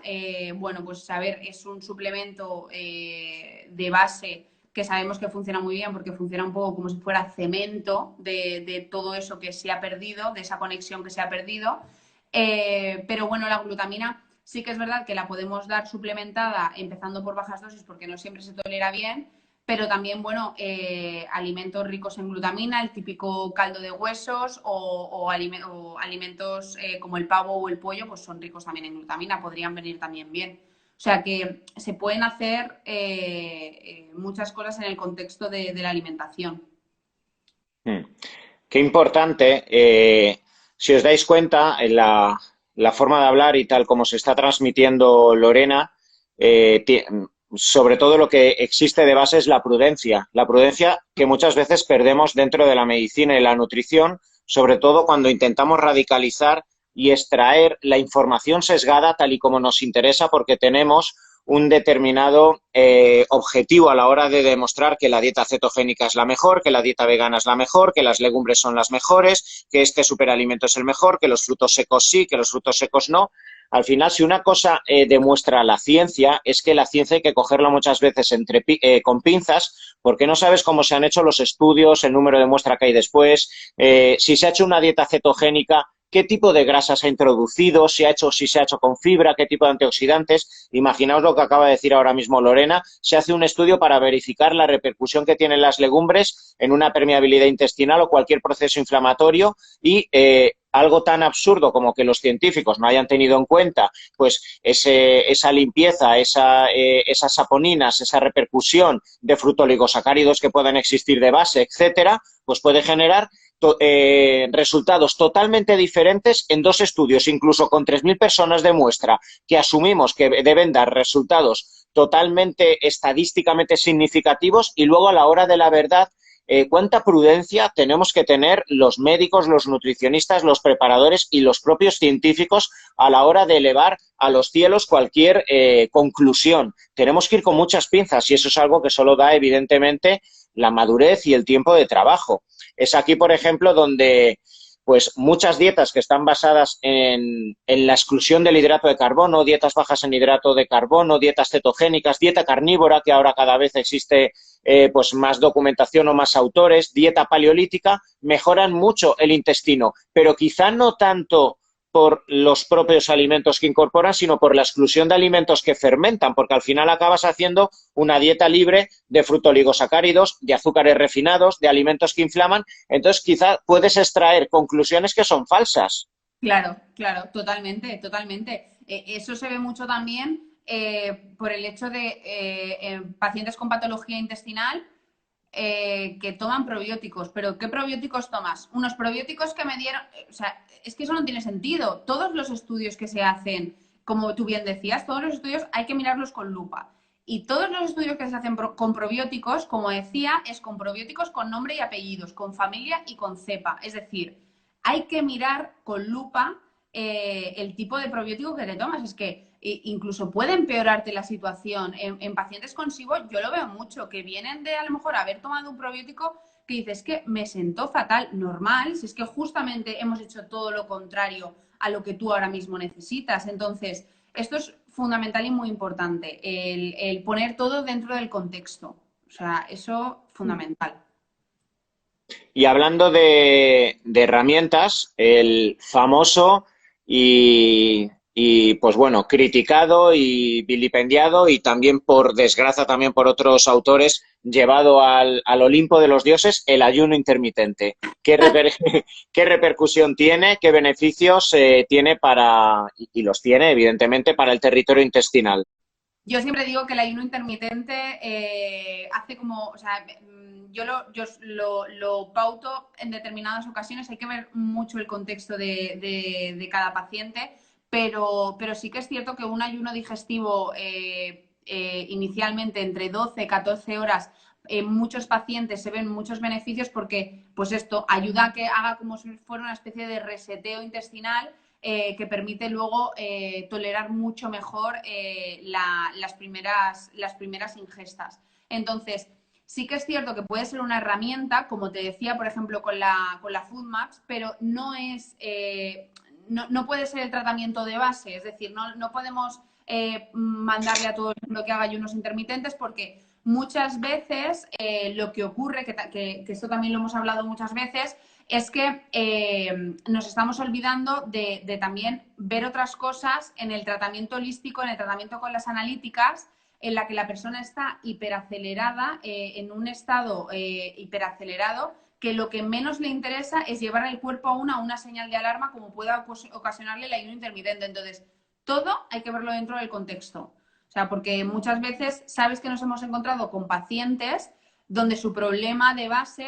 bueno, pues a ver, es un suplemento de base que sabemos que funciona muy bien porque funciona un poco como si fuera cemento de todo eso que se ha perdido, de esa conexión que se ha perdido. Pero bueno, la glutamina sí que es verdad que la podemos dar suplementada empezando por bajas dosis porque no siempre se tolera bien, pero también, bueno, alimentos ricos en glutamina, el típico caldo de huesos o alimentos como el pavo o el pollo, pues son ricos también en glutamina, podrían venir también bien. O sea que se pueden hacer muchas cosas en el contexto de la alimentación. Mm. Qué importante. Si os dais cuenta, en la forma de hablar y tal como se está transmitiendo Lorena, sobre todo lo que existe de base es la prudencia. La prudencia que muchas veces perdemos dentro de la medicina y la nutrición, sobre todo cuando intentamos radicalizar y extraer la información sesgada tal y como nos interesa porque tenemos un determinado objetivo a la hora de demostrar que la dieta cetogénica es la mejor, que la dieta vegana es la mejor, que las legumbres son las mejores, que este superalimento es el mejor, que los frutos secos sí, que los frutos secos no. Al final, si una cosa demuestra la ciencia, es que la ciencia hay que cogerla muchas veces con pinzas, porque no sabes cómo se han hecho los estudios, el número de muestra que hay después, si se ha hecho una dieta cetogénica, qué tipo de grasas se ha introducido, si se ha hecho con fibra, qué tipo de antioxidantes. Imaginaos lo que acaba de decir ahora mismo Lorena, se hace un estudio para verificar la repercusión que tienen las legumbres en una permeabilidad intestinal o cualquier proceso inflamatorio y algo tan absurdo como que los científicos no hayan tenido en cuenta pues esa limpieza, esas saponinas, esa repercusión de fructooligosacáridos que puedan existir de base, etcétera, pues puede generar resultados totalmente diferentes en dos estudios, incluso con 3.000 personas de muestra, que asumimos que deben dar resultados totalmente estadísticamente significativos y luego a la hora de la verdad cuánta prudencia tenemos que tener los médicos, los nutricionistas, los preparadores y los propios científicos a la hora de elevar a los cielos cualquier conclusión. Tenemos que ir con muchas pinzas y eso es algo que solo da, evidentemente, la madurez y el tiempo de trabajo. Es aquí, por ejemplo, donde pues muchas dietas que están basadas en la exclusión del hidrato de carbono, dietas bajas en hidrato de carbono, dietas cetogénicas, dieta carnívora, que ahora cada vez existe pues más documentación o más autores, dieta paleolítica, mejoran mucho el intestino, pero quizá no tanto por los propios alimentos que incorporan, sino por la exclusión de alimentos que fermentan, porque al final acabas haciendo una dieta libre de fructooligosacáridos, de azúcares refinados, de alimentos que inflaman, entonces quizá puedes extraer conclusiones que son falsas. Claro, claro, totalmente, totalmente. Eso se ve mucho también por el hecho de en pacientes con patología intestinal que toman probióticos. Pero ¿qué probióticos tomas? Unos probióticos que me dieron, o sea, es que eso no tiene sentido. Todos los estudios que se hacen, como tú bien decías, todos los estudios hay que mirarlos con lupa. Y todos los estudios que se hacen con probióticos, como decía, es con probióticos con nombre y apellidos, con familia y con cepa. Es decir, hay que mirar con lupa el tipo de probiótico que te tomas. Es que incluso puede empeorarte la situación. En pacientes con SIBO yo lo veo mucho, que vienen de a lo mejor haber tomado un probiótico que dices que me sentó fatal, normal, si es que justamente hemos hecho todo lo contrario a lo que tú ahora mismo necesitas. Entonces, esto es fundamental y muy importante, el poner todo dentro del contexto. O sea, eso fundamental. Y hablando de herramientas, el famoso pues bueno, criticado y vilipendiado y también por desgracia también por otros autores llevado al Olimpo de los dioses, el ayuno intermitente. ¿Qué repercusión tiene? ¿Qué beneficios tiene y los tiene evidentemente para el territorio intestinal? Yo siempre digo que el ayuno intermitente hace como, o sea, yo lo pauto en determinadas ocasiones, hay que ver mucho el contexto de cada paciente, pero sí que es cierto que un ayuno digestivo inicialmente entre 12 y 14 horas, en muchos pacientes se ven muchos beneficios porque, pues esto, ayuda a que haga como si fuera una especie de reseteo intestinal que permite luego tolerar mucho mejor las primeras ingestas. Entonces, sí que es cierto que puede ser una herramienta, como te decía, por ejemplo, con la Food Maps, pero no puede ser el tratamiento de base, es decir, no podemos mandarle a todo el mundo que haga ayunos intermitentes porque muchas veces lo que ocurre, que esto también lo hemos hablado muchas veces, es que nos estamos olvidando de también ver otras cosas en el tratamiento holístico, en el tratamiento con las analíticas, en la que la persona está hiperacelerada, en un estado hiperacelerado, que lo que menos le interesa es llevar al cuerpo a una señal de alarma como pueda ocasionarle el ayuno intermitente. Entonces, todo hay que verlo dentro del contexto. O sea, porque muchas veces sabes que nos hemos encontrado con pacientes donde su problema de base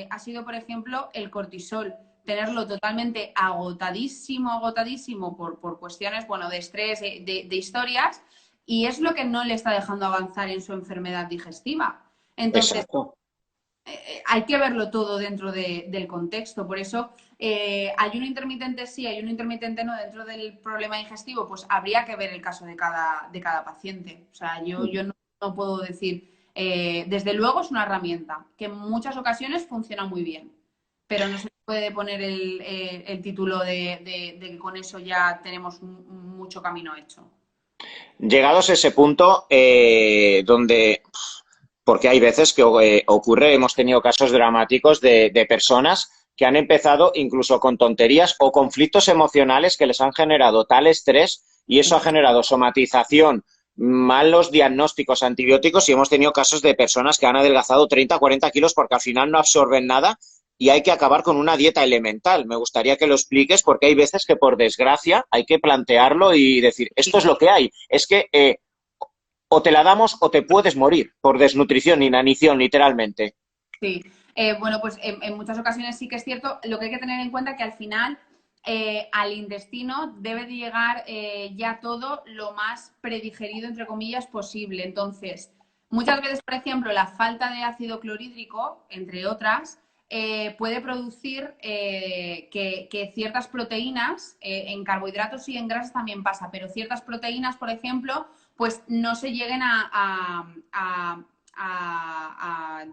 ha sido, por ejemplo, el cortisol. Tenerlo totalmente agotadísimo, agotadísimo por cuestiones, bueno, de estrés, de historias, y es lo que no le está dejando avanzar en su enfermedad digestiva. Entonces, Exacto. hay que verlo todo dentro del contexto. Por eso, ayuno intermitente sí, ayuno intermitente no, dentro del problema digestivo, pues habría que ver el caso de cada paciente. O sea, yo no puedo decir, desde luego es una herramienta que en muchas ocasiones funciona muy bien, pero no se puede poner el título de que con eso ya tenemos mucho camino hecho. Llegados a ese punto, donde, porque hay veces que ocurre, hemos tenido casos dramáticos de personas que han empezado incluso con tonterías o conflictos emocionales que les han generado tal estrés y eso ha generado somatización, malos diagnósticos antibióticos y hemos tenido casos de personas que han adelgazado 30, 40 kilos porque al final no absorben nada y hay que acabar con una dieta elemental. Me gustaría que lo expliques porque hay veces que, por desgracia, hay que plantearlo y decir, esto es lo que hay. Es que o te la damos o te puedes morir por desnutrición, inanición, literalmente. Sí, bueno, pues en muchas ocasiones sí que es cierto. Lo que hay que tener en cuenta es que al final al intestino debe de llegar ya todo lo más predigerido, entre comillas, posible. Entonces, muchas veces, por ejemplo, la falta de ácido clorhídrico, entre otras, puede producir que ciertas proteínas, en carbohidratos y en grasas también pasa, pero ciertas proteínas, por ejemplo, pues no se lleguen a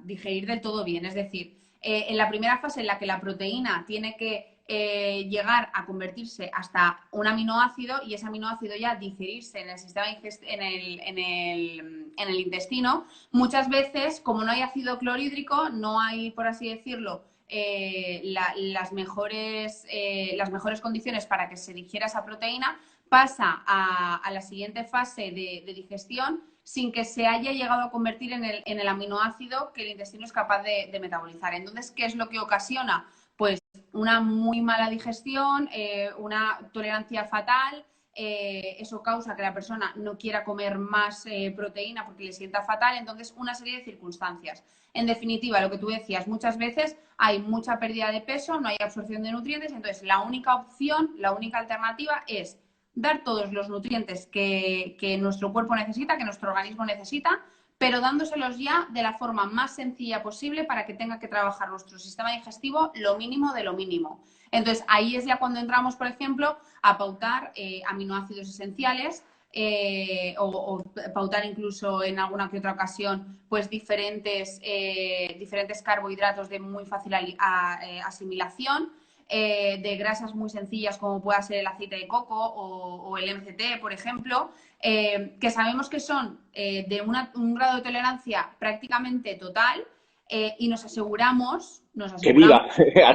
digerir del todo bien. Es decir, en la primera fase en la que la proteína tiene que llegar a convertirse hasta un aminoácido y ese aminoácido ya digerirse en el sistema en el intestino, muchas veces, como no hay ácido clorhídrico, no hay, por así decirlo, las mejores condiciones para que se digiera esa proteína, pasa a la siguiente fase de digestión sin que se haya llegado a convertir en el aminoácido que el intestino es capaz de metabolizar. Entonces, ¿qué es lo que ocasiona? Pues una muy mala digestión, una tolerancia fatal. Eso causa que la persona no quiera comer más proteína porque le sienta fatal. Entonces, una serie de circunstancias. En definitiva, lo que tú decías, muchas veces hay mucha pérdida de peso, no hay absorción de nutrientes. Entonces, la única opción, la única alternativa es dar todos los nutrientes que nuestro cuerpo necesita, que nuestro organismo necesita, pero dándoselos ya de la forma más sencilla posible para que tenga que trabajar nuestro sistema digestivo lo mínimo de lo mínimo. Entonces, ahí es ya cuando entramos, por ejemplo, a pautar aminoácidos esenciales, o pautar incluso en alguna que otra ocasión pues diferentes carbohidratos de muy fácil asimilación, de grasas muy sencillas como pueda ser el aceite de coco o el MCT, por ejemplo, que sabemos que son de un grado de tolerancia prácticamente total, y nos aseguramos Que viva,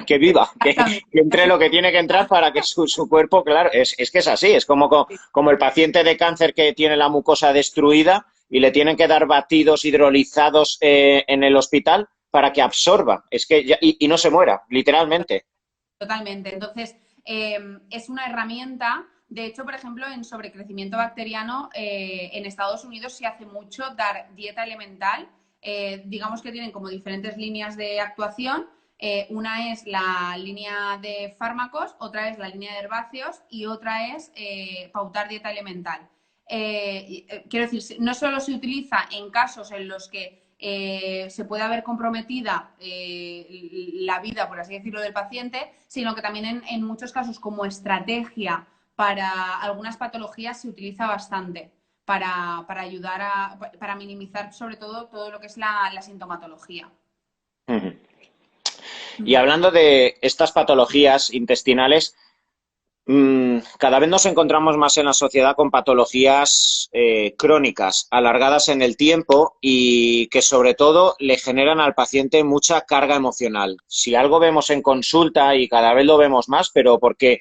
que viva, que entre lo que tiene que entrar para que su cuerpo, claro, es que es así, es como el paciente de cáncer que tiene la mucosa destruida y le tienen que dar batidos hidrolizados en el hospital para que absorba, es que y no se muera, literalmente. Totalmente. Entonces, es una herramienta. De hecho, por ejemplo, en sobrecrecimiento bacteriano, en Estados Unidos se hace mucho dar dieta elemental. Digamos que tienen como diferentes líneas de actuación. Una es la línea de fármacos, otra es la línea de herbáceos y otra es pautar dieta elemental. Quiero decir, no solo se utiliza en casos en los que se puede haber comprometida la vida, por así decirlo, del paciente, sino que también en muchos casos como estrategia para algunas patologías se utiliza bastante para ayudar para minimizar sobre todo lo que es la sintomatología. Y hablando de estas patologías intestinales, cada vez nos encontramos más en la sociedad con patologías crónicas, alargadas en el tiempo y que sobre todo le generan al paciente mucha carga emocional. Si algo vemos en consulta y cada vez lo vemos más, pero porque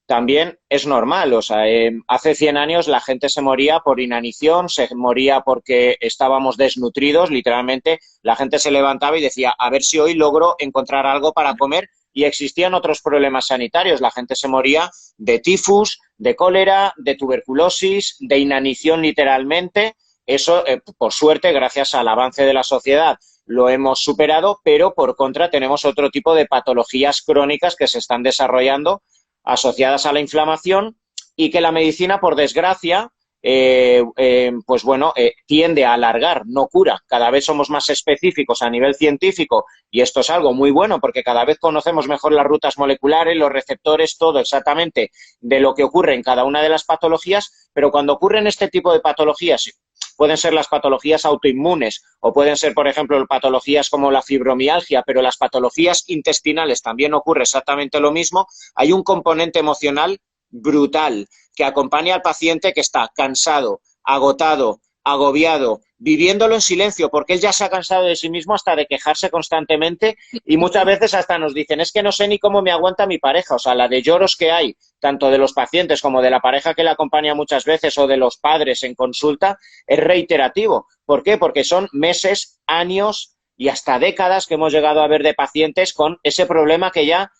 también es normal, o sea, hace 100 años la gente se moría por inanición, se moría porque estábamos desnutridos, literalmente la gente se levantaba y decía, a ver si hoy logro encontrar algo para comer y existían otros problemas sanitarios, la gente se moría de tifus, de cólera, de tuberculosis, de inanición literalmente. Eso, por suerte, gracias al avance de la sociedad, lo hemos superado, pero por contra tenemos otro tipo de patologías crónicas que se están desarrollando asociadas a la inflamación y que la medicina, por desgracia, pues bueno, tiende a alargar, no cura. Cada vez somos más específicos a nivel científico y esto es algo muy bueno porque cada vez conocemos mejor las rutas moleculares, los receptores, todo exactamente de lo que ocurre en cada una de las patologías, pero cuando ocurren este tipo de patologías, pueden ser las patologías autoinmunes o pueden ser, por ejemplo, patologías como la fibromialgia, pero las patologías intestinales también ocurre exactamente lo mismo. Hay un componente emocional brutal que acompaña al paciente que está cansado, agotado, agobiado, viviéndolo en silencio, porque él ya se ha cansado de sí mismo hasta de quejarse constantemente y muchas veces hasta nos dicen, es que no sé ni cómo me aguanta mi pareja, o sea, la de lloros que hay, tanto de los pacientes como de la pareja que le acompaña muchas veces o de los padres en consulta, es reiterativo. ¿Por qué? Porque son meses, años y hasta décadas que hemos llegado a ver de pacientes con ese problema que ya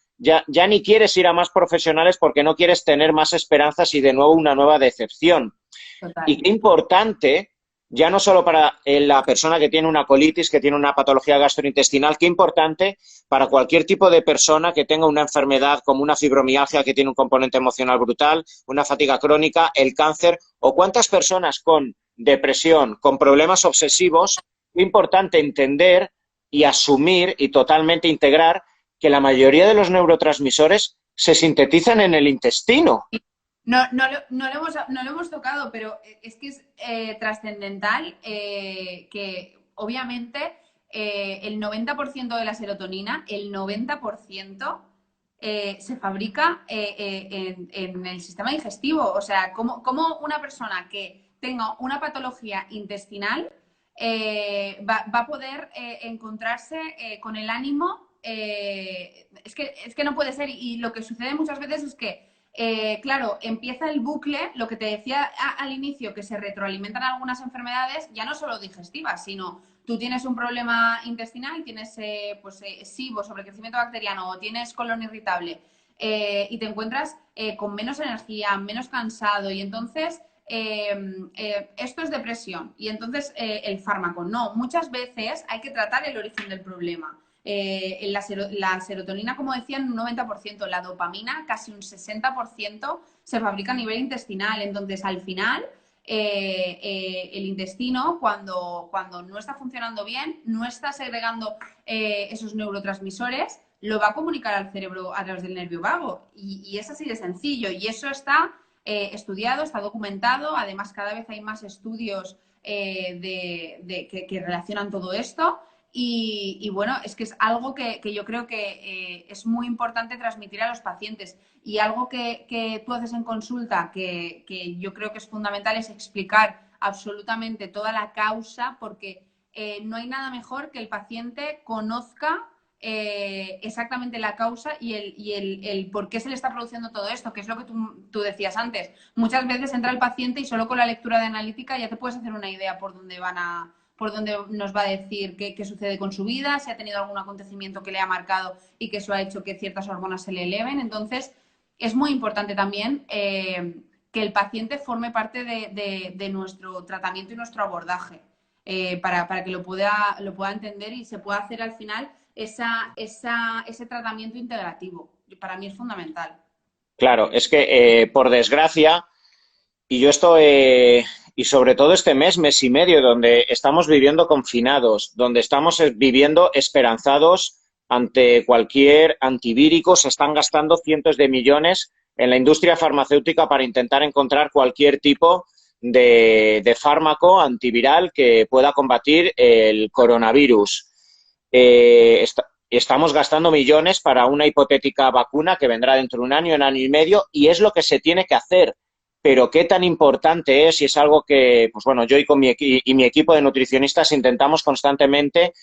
ni quieres ir a más profesionales porque no quieres tener más esperanzas y de nuevo una nueva decepción. Total. Y qué importante, ya no solo para la persona que tiene una colitis, que tiene una patología gastrointestinal, qué importante para cualquier tipo de persona que tenga una enfermedad como una fibromialgia que tiene un componente emocional brutal, una fatiga crónica, el cáncer, o cuántas personas con depresión, con problemas obsesivos, qué importante entender y asumir y totalmente integrar que la mayoría de los neurotransmisores se sintetizan en el intestino. No lo hemos tocado, pero es que es trascendental que obviamente el 90% de la serotonina, el 90% se fabrica en el sistema digestivo. O sea, como una persona que tenga una patología intestinal va a poder encontrarse con el ánimo. Es que no puede ser. Y lo que sucede muchas veces es que claro, empieza el bucle, lo que te decía al inicio, que se retroalimentan algunas enfermedades, ya no solo digestivas, sino tú tienes un problema intestinal, tienes SIBO, sobrecrecimiento bacteriano, o tienes colon irritable, y te encuentras con menos energía, menos cansado, y entonces esto es depresión, y entonces el fármaco. No, muchas veces hay que tratar el origen del problema. La serotonina, como decía, en un 90%, la dopamina casi un 60% se fabrica a nivel intestinal. Entonces, al final, el intestino, cuando no está funcionando bien, no está segregando esos neurotransmisores, lo va a comunicar al cerebro a través del nervio vago. Y es así de sencillo. Y eso está estudiado, está documentado. Además, cada vez hay más estudios que relacionan todo esto. Y bueno, es que es algo que yo creo que es muy importante transmitir a los pacientes. Y algo que tú haces en consulta, que yo creo que es fundamental, es explicar absolutamente toda la causa, porque no hay nada mejor que el paciente conozca exactamente la causa y el por qué se le está produciendo todo esto, que es lo que tú decías antes. Muchas veces entra el paciente y solo con la lectura de analítica ya te puedes hacer una idea por dónde nos va a decir qué sucede con su vida, si ha tenido algún acontecimiento que le ha marcado y que eso ha hecho que ciertas hormonas se le eleven. Entonces, es muy importante también que el paciente forme parte de nuestro tratamiento y nuestro abordaje para que lo pueda entender y se pueda hacer al final ese tratamiento integrativo. Para mí es fundamental. Claro, es que por desgracia, y yo esto, y sobre todo este mes y medio, donde estamos viviendo confinados, donde estamos viviendo esperanzados ante cualquier antivírico, se están gastando cientos de millones en la industria farmacéutica para intentar encontrar cualquier tipo de fármaco antiviral que pueda combatir el coronavirus. Estamos gastando millones para una hipotética vacuna que vendrá dentro de un año y medio, y es lo que se tiene que hacer. Pero qué tan importante es, y es algo que, pues bueno, yo y mi equipo de nutricionistas intentamos constantemente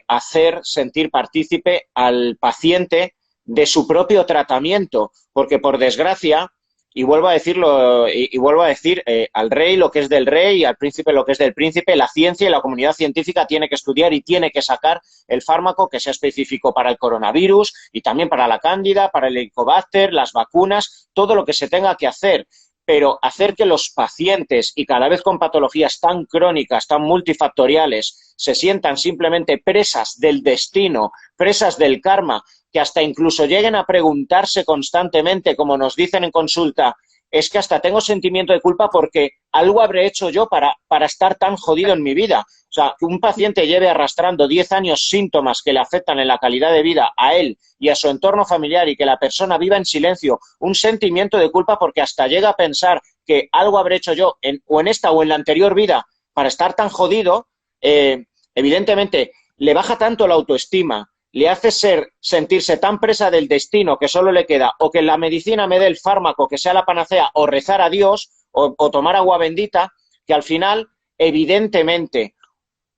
hacer sentir partícipe al paciente de su propio tratamiento, porque por desgracia y vuelvo a decirlo, y vuelvo a decir, al rey lo que es del rey y al príncipe lo que es del príncipe, la ciencia y la comunidad científica tiene que estudiar y tiene que sacar el fármaco que sea específico para el coronavirus y también para la cándida, para el helicobacter, las vacunas, todo lo que se tenga que hacer. Pero hacer que los pacientes, y cada vez con patologías tan crónicas, tan multifactoriales, se sientan simplemente presas del destino, presas del karma, que hasta incluso lleguen a preguntarse constantemente, como nos dicen en consulta, es que hasta tengo sentimiento de culpa porque algo habré hecho yo para estar tan jodido en mi vida. O sea, que un paciente lleve arrastrando 10 años síntomas que le afectan en la calidad de vida a él y a su entorno familiar y que la persona viva en silencio, un sentimiento de culpa porque hasta llega a pensar que algo habré hecho yo o en esta o en la anterior vida para estar tan jodido, evidentemente le baja tanto la autoestima, le hace sentirse tan presa del destino que solo le queda o que la medicina me dé el fármaco que sea la panacea o rezar a Dios o tomar agua bendita, que al final, evidentemente,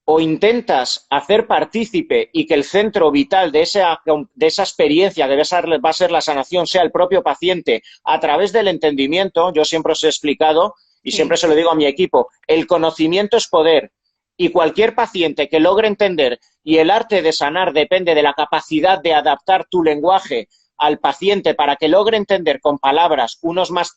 o intentas hacer partícipe y que el centro vital de esa experiencia que va a ser la sanación sea el propio paciente a través del entendimiento. Yo siempre os he explicado y siempre se lo digo a mi equipo, el conocimiento es poder y cualquier paciente que logre entender y el arte de sanar depende de la capacidad de adaptar tu lenguaje al paciente para que logre entender con palabras, unos más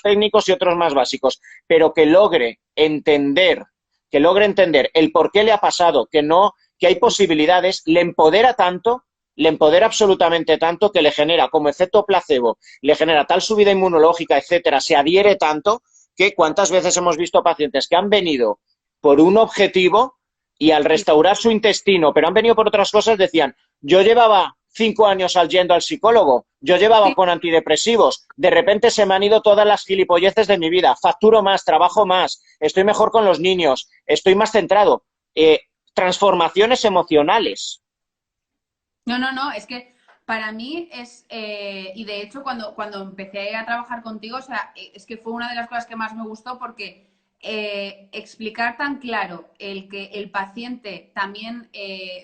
técnicos y otros más básicos, pero que logre entender el por qué le ha pasado, que hay posibilidades, le empodera tanto, le empodera absolutamente tanto que le genera, como efecto placebo, le genera tal subida inmunológica, etcétera, se adhiere tanto que cuántas veces hemos visto pacientes que han venido por un objetivo y al restaurar su intestino, pero han venido por otras cosas, decían, yo llevaba 5 años yendo al psicólogo, yo llevaba con antidepresivos, de repente se me han ido todas las gilipolleces de mi vida, facturo más, trabajo más, estoy mejor con los niños, estoy más centrado. Transformaciones emocionales. No, no, no, es que para mí es, y de hecho cuando empecé a trabajar contigo, o sea, es que fue una de las cosas que más me gustó porque explicar tan claro el que el paciente también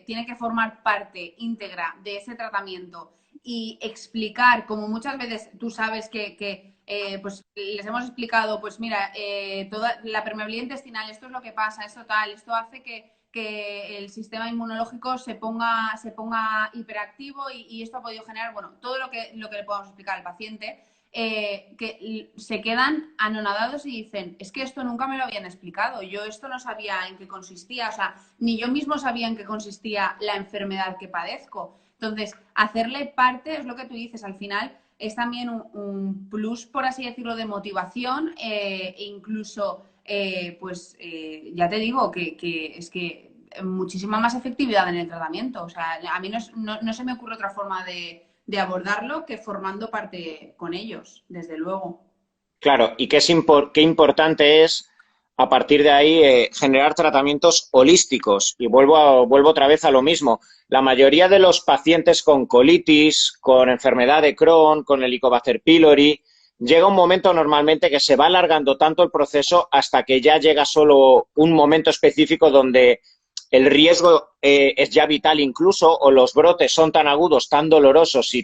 tiene que formar parte íntegra de ese tratamiento y explicar, como muchas veces tú sabes que pues les hemos explicado, pues mira, toda la permeabilidad intestinal, esto es lo que pasa, esto tal, esto hace que el sistema inmunológico se ponga hiperactivo y esto ha podido generar, bueno, todo lo que le podamos explicar al paciente, que se quedan anonadados y dicen, es que esto nunca me lo habían explicado, yo esto no sabía en qué consistía, o sea, ni yo mismo sabía en qué consistía la enfermedad que padezco. Entonces, hacerle parte, es lo que tú dices, al final es también un plus, por así decirlo, de motivación e incluso, ya te digo, que es que muchísima más efectividad en el tratamiento. O sea, a mí no se me ocurre otra forma de abordarlo que formando parte con ellos, desde luego. Claro, y qué importante es a partir de ahí generar tratamientos holísticos. Y vuelvo otra vez a lo mismo. La mayoría de los pacientes con colitis, con enfermedad de Crohn, con Helicobacter pylori, llega un momento normalmente que se va alargando tanto el proceso hasta que ya llega solo un momento específico donde el riesgo es ya vital incluso, o los brotes son tan agudos, tan dolorosos y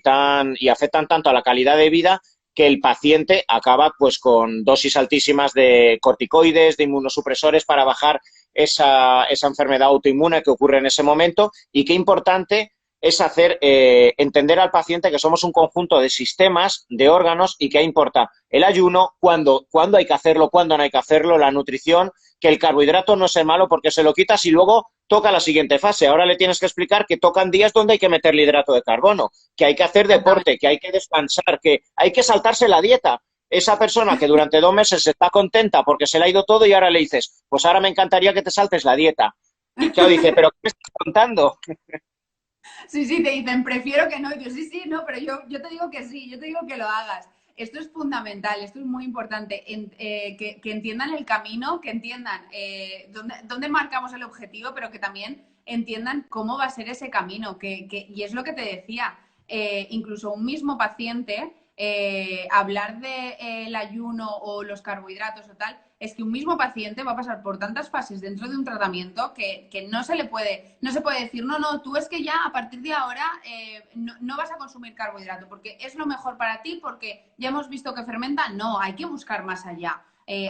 afectan tanto a la calidad de vida que el paciente acaba pues con dosis altísimas de corticoides, de inmunosupresores para bajar esa enfermedad autoinmune que ocurre en ese momento. Y qué importante es hacer entender al paciente que somos un conjunto de sistemas, de órganos y que importa el ayuno, cuándo hay que hacerlo, cuándo no hay que hacerlo, la nutrición, que el carbohidrato no es el malo porque se lo quitas y luego toca la siguiente fase. Ahora le tienes que explicar que tocan días donde hay que meterle hidrato de carbono, que hay que hacer deporte, que hay que descansar, que hay que saltarse la dieta. Esa persona que durante 2 meses está contenta porque se le ha ido todo y ahora le dices, pues ahora me encantaría que te saltes la dieta. Y claro, dice, ¿pero qué me estás contando? Sí, sí, te dicen, prefiero que no. Y yo, sí, sí, no, pero yo te digo que sí, yo te digo que lo hagas. Esto es fundamental, esto es muy importante, que entiendan el camino, que entiendan dónde marcamos el objetivo, pero que también entiendan cómo va a ser ese camino. Y es lo que te decía, incluso un mismo paciente hablar de el ayuno o los carbohidratos o tal, es que un mismo paciente va a pasar por tantas fases dentro de un tratamiento que no se le puede, no se puede decir, no, no, tú es que ya a partir de ahora no vas a consumir carbohidrato porque es lo mejor para ti, porque ya hemos visto que fermenta. No, hay que buscar más allá.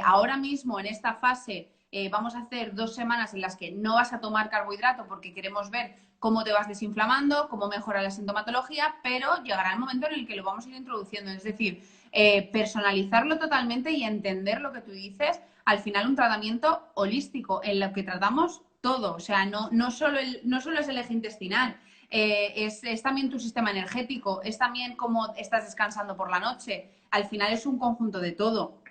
Ahora mismo, en esta fase, vamos a hacer 2 semanas en las que no vas a tomar carbohidrato porque queremos ver cómo te vas desinflamando, cómo mejora la sintomatología, pero llegará el momento en el que lo vamos a ir introduciendo. Es decir, personalizarlo totalmente y entender lo que tú dices. Al final, un tratamiento holístico en lo que tratamos todo. O sea, no solo es el eje intestinal. Es también tu sistema energético, es también cómo estás descansando por la noche. Al final es un conjunto de todo.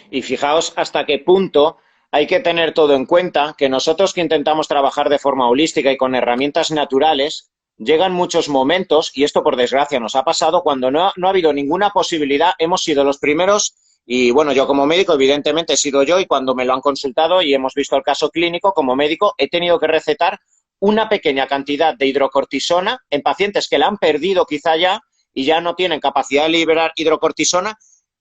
Y fijaos hasta qué punto hay que tener todo en cuenta, que nosotros que intentamos trabajar de forma holística y con herramientas naturales, llegan muchos momentos, y esto por desgracia nos ha pasado, cuando no ha habido ninguna posibilidad, hemos sido los primeros, y bueno, yo como médico evidentemente he sido yo, y cuando me lo han consultado y hemos visto el caso clínico, como médico he tenido que recetar una pequeña cantidad de hidrocortisona en pacientes que la han perdido quizá ya y ya no tienen capacidad de liberar hidrocortisona,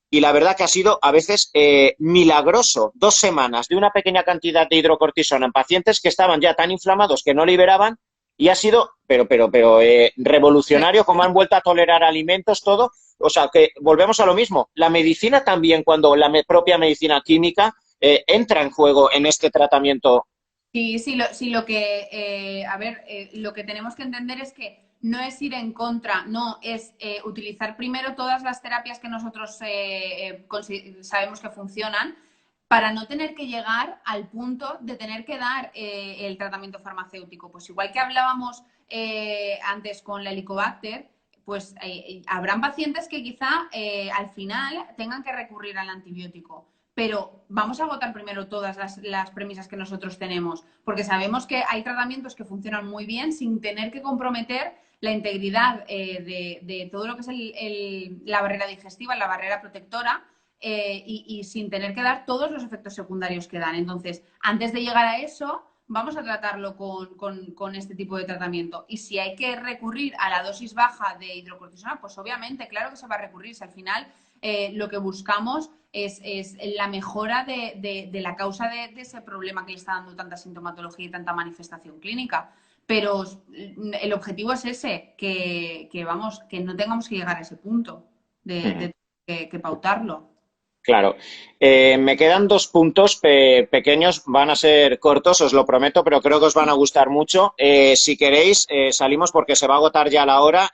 y la verdad que ha sido a veces milagroso. 2 semanas de una pequeña cantidad de hidrocortisona en pacientes que estaban ya tan inflamados que no liberaban, y ha sido, revolucionario, como han vuelto a tolerar alimentos, todo. O sea, que volvemos a lo mismo. La medicina también, cuando la propia medicina química entra en juego en este tratamiento. Sí, lo que, a ver, lo que tenemos que entender es que no es ir en contra, no, es utilizar primero todas las terapias que nosotros sabemos que funcionan para no tener que llegar al punto de tener que dar el tratamiento farmacéutico. Pues igual que hablábamos antes con la Helicobacter, pues habrán pacientes que quizá al final tengan que recurrir al antibiótico, pero vamos a agotar primero todas las premisas que nosotros tenemos, porque sabemos que hay tratamientos que funcionan muy bien sin tener que comprometer la integridad de todo lo que es la barrera digestiva, la barrera protectora, y sin tener que dar todos los efectos secundarios que dan. Entonces, antes de llegar a eso, vamos a tratarlo con este tipo de tratamiento. Y si hay que recurrir a la dosis baja de hidrocortisona, pues obviamente, claro que se va a recurrir. Si al final lo que buscamos es la mejora de la causa de ese problema que le está dando tanta sintomatología y tanta manifestación clínica. Pero el objetivo es ese, vamos, que no tengamos que llegar a ese punto de pautarlo. Claro. Me quedan 2 puntos pequeños, van a ser cortos, os lo prometo, pero creo que os van a gustar mucho. Si queréis, salimos porque se va a agotar ya la hora,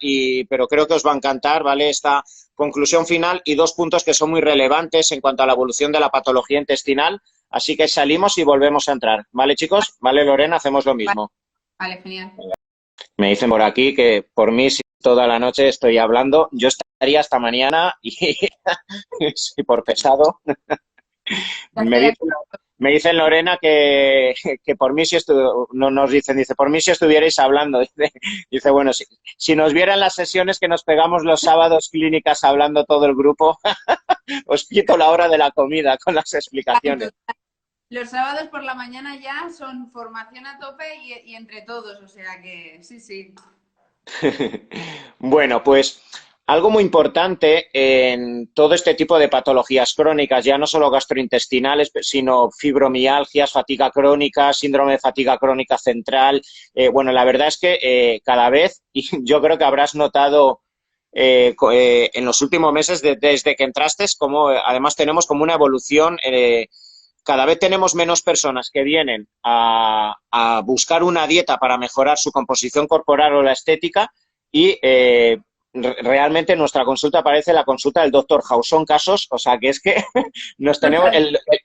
pero creo que os va a encantar, ¿vale? Esta conclusión final, y 2 puntos que son muy relevantes en cuanto a la evolución de la patología intestinal. Así que salimos y volvemos a entrar. ¿Vale, chicos? Vale, Lorena, hacemos lo Vale, mismo. vale, genial. Me dicen por aquí que por mí, si toda la noche estoy hablando, yo estaría hasta mañana y sí, por pesado. Ya Me estoy aquí. dicen, me dicen Lorena que por mí no nos dicen, dice, por mí si estuvierais hablando. Dice, bueno, si nos vieran las sesiones que nos pegamos los sábados clínicas hablando todo el grupo, os quito la hora de la comida con las explicaciones. Los sábados por la mañana ya son formación a tope y entre todos, o sea que sí, sí. Bueno, pues algo muy importante en todo este tipo de patologías crónicas, ya no solo gastrointestinales, sino fibromialgias, fatiga crónica, síndrome de fatiga crónica central. Bueno, la verdad es que cada vez, y yo creo que habrás notado en los últimos meses, desde que entraste, como además tenemos como una evolución. Cada vez tenemos menos personas que vienen a buscar una dieta para mejorar su composición corporal o la estética, y realmente nuestra consulta parece la consulta del doctor House. Son casos, o sea, que es que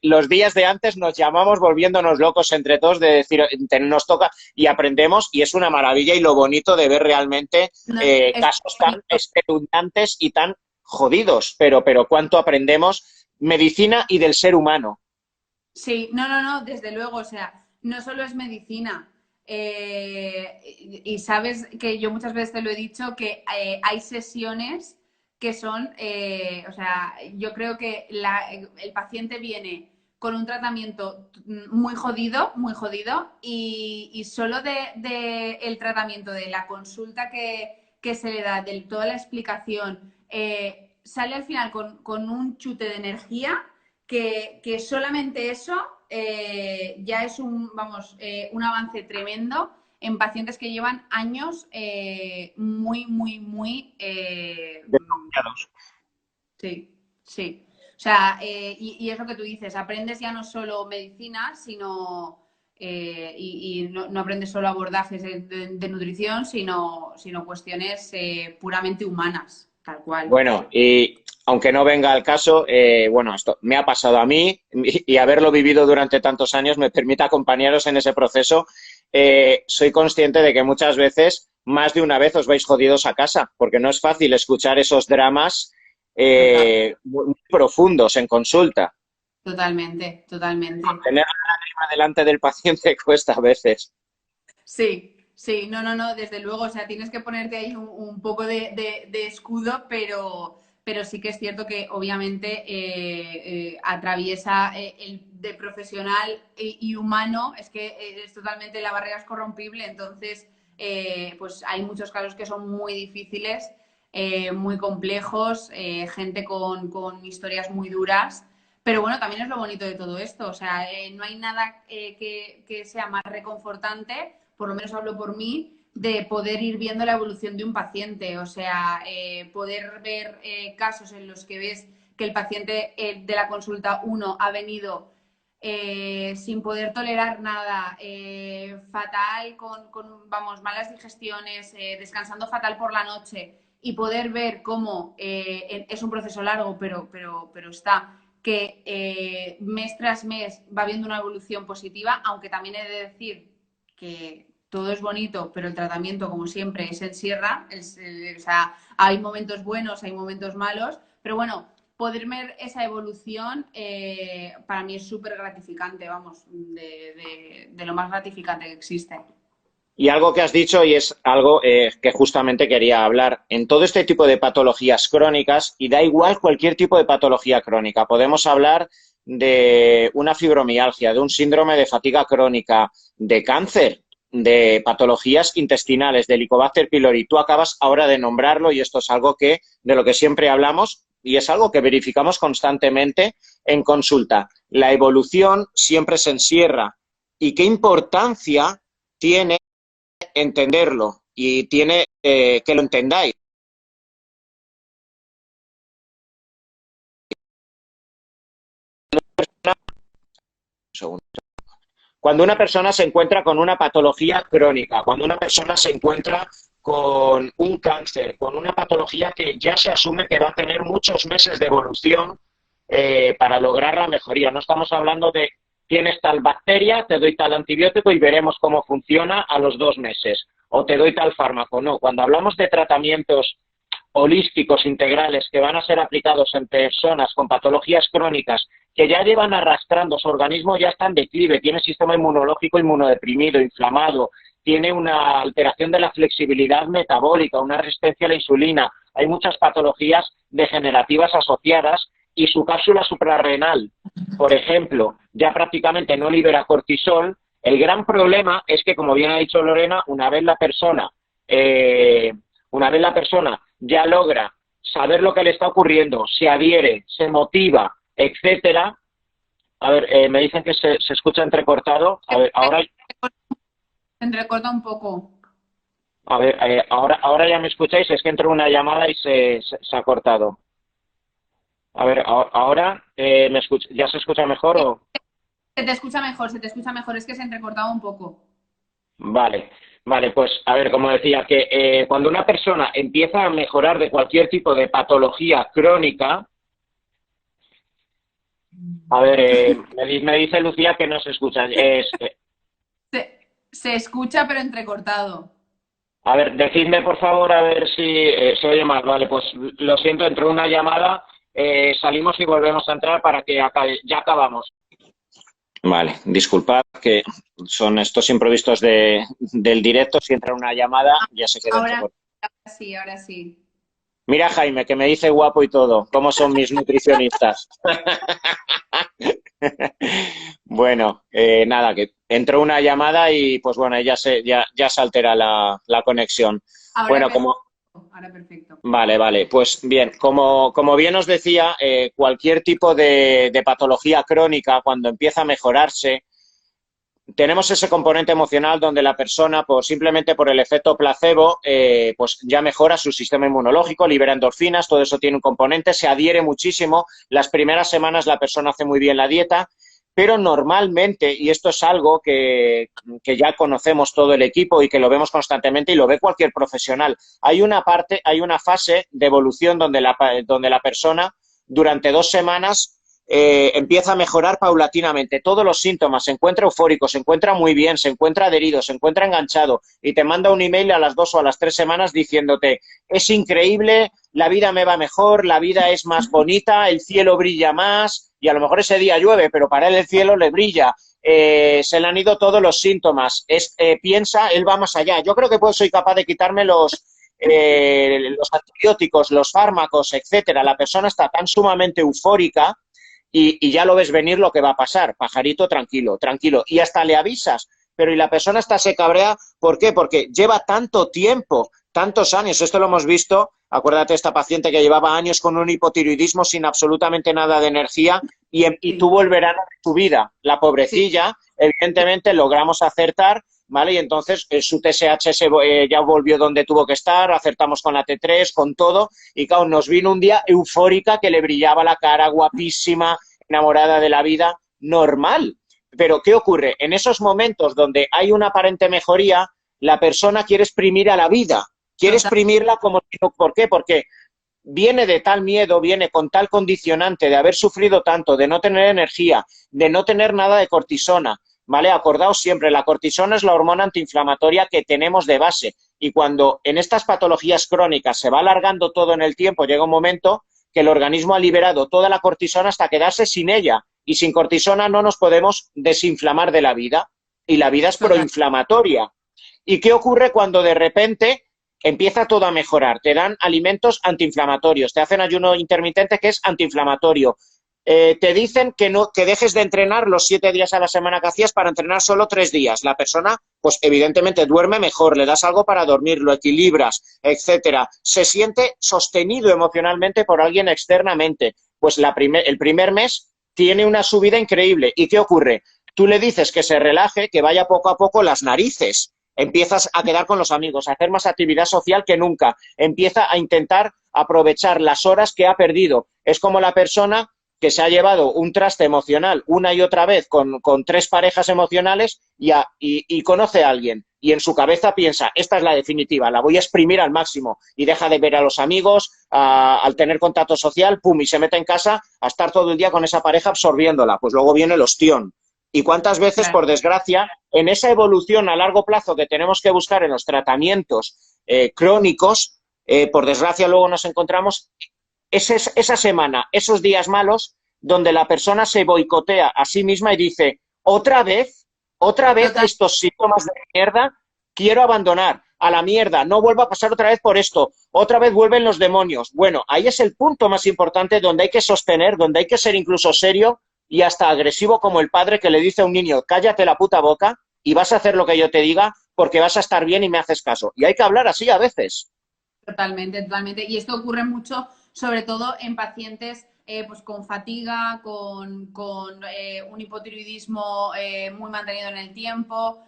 los días de antes nos llamamos volviéndonos locos entre todos de decir, nos toca, y aprendemos, y es una maravilla, y lo bonito de ver realmente No, casos tan espeluznantes y tan jodidos, pero cuánto aprendemos medicina y del ser humano. sí, no, desde luego, o sea, no solo es medicina. Y sabes que yo muchas veces te lo he dicho, que hay sesiones que son, o sea, yo creo que el paciente viene con un tratamiento muy jodido, y solo de el tratamiento, de la consulta que se le da, de toda la explicación, sale al final con un chute de energía que solamente eso ya es un avance tremendo en pacientes que llevan años muy Desconfiados. sí, sí. O sea, y es lo que tú dices, aprendes ya no solo medicina, sino y no aprendes solo abordajes de nutrición, sino cuestiones puramente humanas, tal cual. Bueno, y aunque no venga al caso, bueno, esto me ha pasado a mí y haberlo vivido durante tantos años me permite acompañaros en ese proceso. Soy consciente de que muchas veces, más de una vez, os vais jodidos a casa, porque no es fácil escuchar esos dramas Total, muy profundos en consulta. totalmente, totalmente. Tener la lágrima delante del paciente cuesta a veces. Sí, sí, no, desde luego, o sea, tienes que ponerte ahí un poco de escudo, pero sí que es cierto que obviamente atraviesa el de profesional y humano, es que es totalmente, la barrera es corrompible, entonces pues hay muchos casos que son muy difíciles, muy complejos, gente con historias muy duras. Pero bueno, también es lo bonito de todo esto. O sea, no hay nada que sea más reconfortante, por lo menos hablo por mí, de poder ir viendo la evolución de un paciente. O sea, poder ver casos en los que ves que el paciente de la consulta 1 ha venido sin poder tolerar nada, fatal, vamos, malas digestiones, descansando fatal por la noche, y poder ver cómo es un proceso largo, pero está que mes tras mes va viendo una evolución positiva, aunque también he de decir que todo es bonito, pero el tratamiento, como siempre, se encierra. O sea, hay momentos buenos, hay momentos malos, pero bueno, poder ver esa evolución para mí es súper gratificante, vamos, de lo más gratificante que existe. Y algo que has dicho, y es algo que justamente quería hablar, en todo este tipo de patologías crónicas, y da igual cualquier tipo de patología crónica, podemos hablar de una fibromialgia, de un síndrome de fatiga crónica, de cáncer, de patologías intestinales, de Helicobacter pylori. Tú acabas ahora de nombrarlo y esto es algo que, de lo que siempre hablamos y es algo que verificamos constantemente en consulta. La evolución siempre se encierra. ¿Y qué importancia tiene entenderlo y tiene que lo entendáis? Cuando una persona se encuentra con una patología crónica, cuando una persona se encuentra con un cáncer, con una patología que ya se asume que va a tener muchos meses de evolución para lograr la mejoría. No estamos hablando de tienes tal bacteria, te doy tal antibiótico y veremos cómo funciona a los 2 meses. O te doy tal fármaco. No, cuando hablamos de tratamientos holísticos integrales que van a ser aplicados en personas con patologías crónicas que ya llevan arrastrando, su organismo ya está en declive, tiene sistema inmunológico inmunodeprimido, inflamado, tiene una alteración de la flexibilidad metabólica, una resistencia a la insulina, hay muchas patologías degenerativas asociadas y su cápsula suprarrenal, por ejemplo, ya prácticamente no libera cortisol. El gran problema es que, como bien ha dicho Lorena, una vez la persona ya logra saber lo que le está ocurriendo, se adhiere, se motiva, etcétera. A ver, me dicen que se escucha entrecortado. A ver, ahora, Se entrecorta un poco. ahora ya me escucháis. Es que entró una llamada y se ha cortado. A ver, ahora ¿ya se escucha mejor o? Se te escucha mejor, se te escucha mejor, es que se entrecortaba un poco. Vale, vale, pues a ver, como decía, que cuando una persona empieza a mejorar de cualquier tipo de patología crónica, a ver, me dice Lucía que no se escucha. Se escucha, pero entrecortado. A ver, decidme por favor a ver si se oye mal. Vale, pues lo siento, entró una llamada, salimos y volvemos a entrar para que ya acabamos. Vale, disculpad que son estos imprevistos del directo. Si entra una llamada, ya se queda Ahora, entrecortado. ahora sí, ahora sí. Mira, Jaime, que me dice guapo y todo. ¿Cómo son mis nutricionistas? Bueno, nada, que entró una llamada y pues bueno, ya se altera la conexión. Ahora Bueno, mejor. ahora perfecto. Vale, vale. Pues bien, como bien os decía, cualquier tipo de patología crónica, cuando empieza a mejorarse, tenemos ese componente emocional donde la persona, simplemente por el efecto placebo, pues ya mejora su sistema inmunológico, libera endorfinas, todo eso tiene un componente, se adhiere muchísimo. Las primeras semanas la persona hace muy bien la dieta, pero normalmente, y esto es algo que ya conocemos todo el equipo y que lo vemos constantemente y lo ve cualquier profesional, hay una fase de evolución donde la persona durante 2 semanas empieza a mejorar paulatinamente todos los síntomas, se encuentra eufórico, se encuentra muy bien, se encuentra adherido, se encuentra enganchado y te manda un email a las 2 o a las 3 semanas diciéndote es increíble, la vida me va mejor, la vida es más bonita, el cielo brilla más y a lo mejor ese día llueve, pero para él el cielo le brilla. Se le han ido todos los síntomas, piensa, él va más allá. Yo creo que pues soy capaz de quitarme los antibióticos, los fármacos, etcétera. La persona está tan sumamente eufórica y ya lo ves venir lo que va a pasar. Pajarito, tranquilo, tranquilo. Y hasta le avisas, pero y la persona está se cabrea. ¿Por qué? Porque lleva tanto tiempo, tantos años. Esto lo hemos visto. Acuérdate de esta paciente que llevaba años con un hipotiroidismo sin absolutamente nada de energía y Sí, tuvo el verano de su vida. La sí, pobrecilla, evidentemente logramos acertar, ¿vale? Y entonces su TSH ya volvió donde tuvo que estar, acertamos con la T3, con todo, y claro, nos vino un día eufórica que le brillaba la cara, guapísima, enamorada de la vida, normal. Pero ¿qué ocurre? En esos momentos donde hay una aparente mejoría, la persona quiere exprimir a la vida, quiere total, exprimirla como... ¿Por qué? Porque viene de tal miedo, viene con tal condicionante de haber sufrido tanto, de no tener energía, de no tener nada de cortisona, ¿vale? Acordaos siempre, la cortisona es la hormona antiinflamatoria que tenemos de base y cuando en estas patologías crónicas se va alargando todo en el tiempo, llega un momento que el organismo ha liberado toda la cortisona hasta quedarse sin ella y sin cortisona no nos podemos desinflamar de la vida y la vida es total. proinflamatoria. ¿Y qué ocurre cuando de repente empieza todo a mejorar? Te dan alimentos antiinflamatorios, te hacen ayuno intermitente que es antiinflamatorio. Te dicen que no, que dejes de entrenar los 7 días a la semana que hacías para entrenar solo 3 días. La persona, pues evidentemente duerme mejor, le das algo para dormir, lo equilibras, etcétera. Se siente sostenido emocionalmente por alguien externamente. Pues el primer mes tiene una subida increíble. ¿Y qué ocurre? Tú le dices que se relaje, que vaya poco a poco las narices, empiezas a quedar con los amigos, a hacer más actividad social que nunca, empieza a intentar aprovechar las horas que ha perdido. Es como la persona que se ha llevado un traste emocional una y otra vez con 3 parejas emocionales y conoce a alguien y en su cabeza piensa, esta es la definitiva, la voy a exprimir al máximo y deja de ver a los amigos, al tener contacto social, pum, y se mete en casa a estar todo el día con esa pareja absorbiéndola. Pues luego viene el ostión. ¿Y cuántas veces, Claro. por desgracia, en esa evolución a largo plazo que tenemos que buscar en los tratamientos crónicos, por desgracia luego nos encontramos esa semana, esos días malos, donde la persona se boicotea a sí misma y dice, otra vez Total. estos síntomas de mierda, quiero abandonar, a la mierda, no vuelvo a pasar otra vez por esto, otra vez vuelven los demonios. Bueno, ahí es el punto más importante donde hay que sostener, donde hay que ser incluso serio y hasta agresivo como el padre que le dice a un niño, cállate la puta boca y vas a hacer lo que yo te diga porque vas a estar bien y me haces caso. Y hay que hablar así a veces. Totalmente, totalmente. Y esto ocurre mucho, sobre todo en pacientes pues con fatiga, con un hipotiroidismo muy mantenido en el tiempo,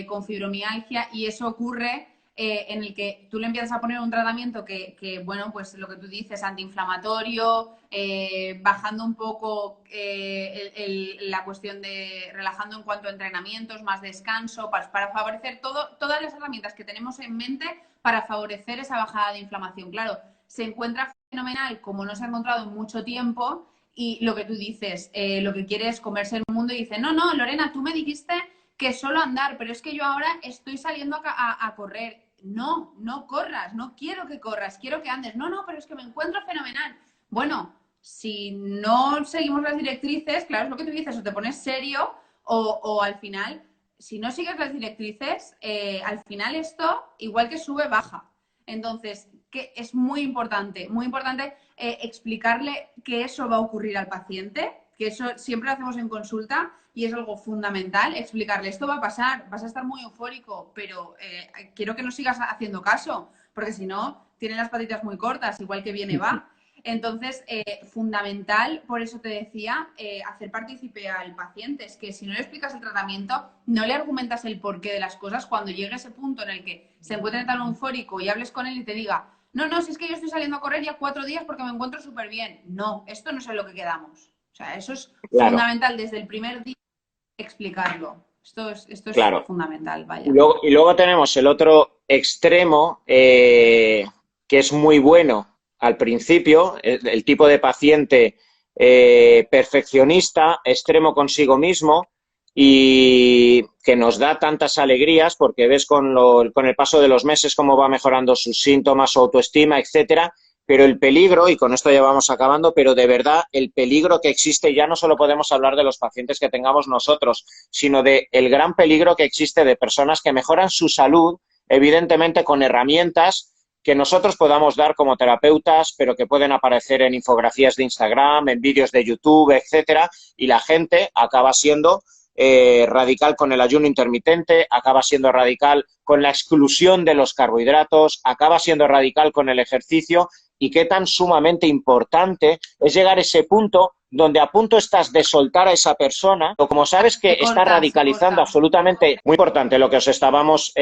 con fibromialgia, y eso ocurre en el que tú le empiezas a poner un tratamiento bueno, pues lo que tú dices, antiinflamatorio, bajando un poco la cuestión de relajando en cuanto a entrenamientos, más descanso, para favorecer todas las herramientas que tenemos en mente para favorecer esa bajada de inflamación. Claro, se encuentra fenomenal como no se ha encontrado en mucho tiempo y lo que tú dices, lo que quiere es comerse el mundo y dice, no, no, Lorena, tú me dijiste que solo andar, pero es que yo ahora estoy saliendo a correr. No, no corras, no quiero que corras, quiero que andes. No, no, pero es que me encuentro fenomenal. Bueno, si no seguimos las directrices, claro, es lo que tú dices, o te pones serio o al final si no sigues las directrices, al final esto, igual que sube, baja. Entonces, que es muy importante explicarle que eso va a ocurrir al paciente, que eso siempre lo hacemos en consulta y es algo fundamental, explicarle esto va a pasar, vas a estar muy eufórico, pero quiero que no sigas haciendo caso, porque si no, tiene las patitas muy cortas, igual que viene va. Entonces, fundamental, por eso te decía, hacer partícipe al paciente. Es que si no le explicas el tratamiento, no le argumentas el porqué de las cosas, cuando llegue ese punto en el que se encuentre tan eufórico y hables con él y te diga, no, no, si es que yo estoy saliendo a correr ya 4 días porque me encuentro súper bien. No, esto no es en lo que quedamos. O sea, eso es Claro, fundamental desde el primer día explicarlo. Esto es claro. fundamental, Y vaya. luego tenemos el otro extremo, que es muy bueno al principio, el tipo de paciente perfeccionista, extremo consigo mismo y que nos da tantas alegrías porque ves con el paso de los meses cómo va mejorando sus síntomas, su autoestima, etcétera. Pero el peligro, y con esto ya vamos acabando, pero de verdad el peligro que existe, ya no solo podemos hablar de los pacientes que tengamos nosotros, sino de el gran peligro que existe de personas que mejoran su salud, evidentemente con herramientas que nosotros podamos dar como terapeutas, pero que pueden aparecer en infografías de Instagram, en vídeos de YouTube, etcétera, y la gente acaba siendo radical con el ayuno intermitente, acaba siendo radical con la exclusión de los carbohidratos, acaba siendo radical con el ejercicio, y qué tan sumamente importante es llegar a ese punto donde a punto estás de soltar a esa persona, o como sabes que está Se radicalizando corta. absolutamente, muy importante lo que os estábamos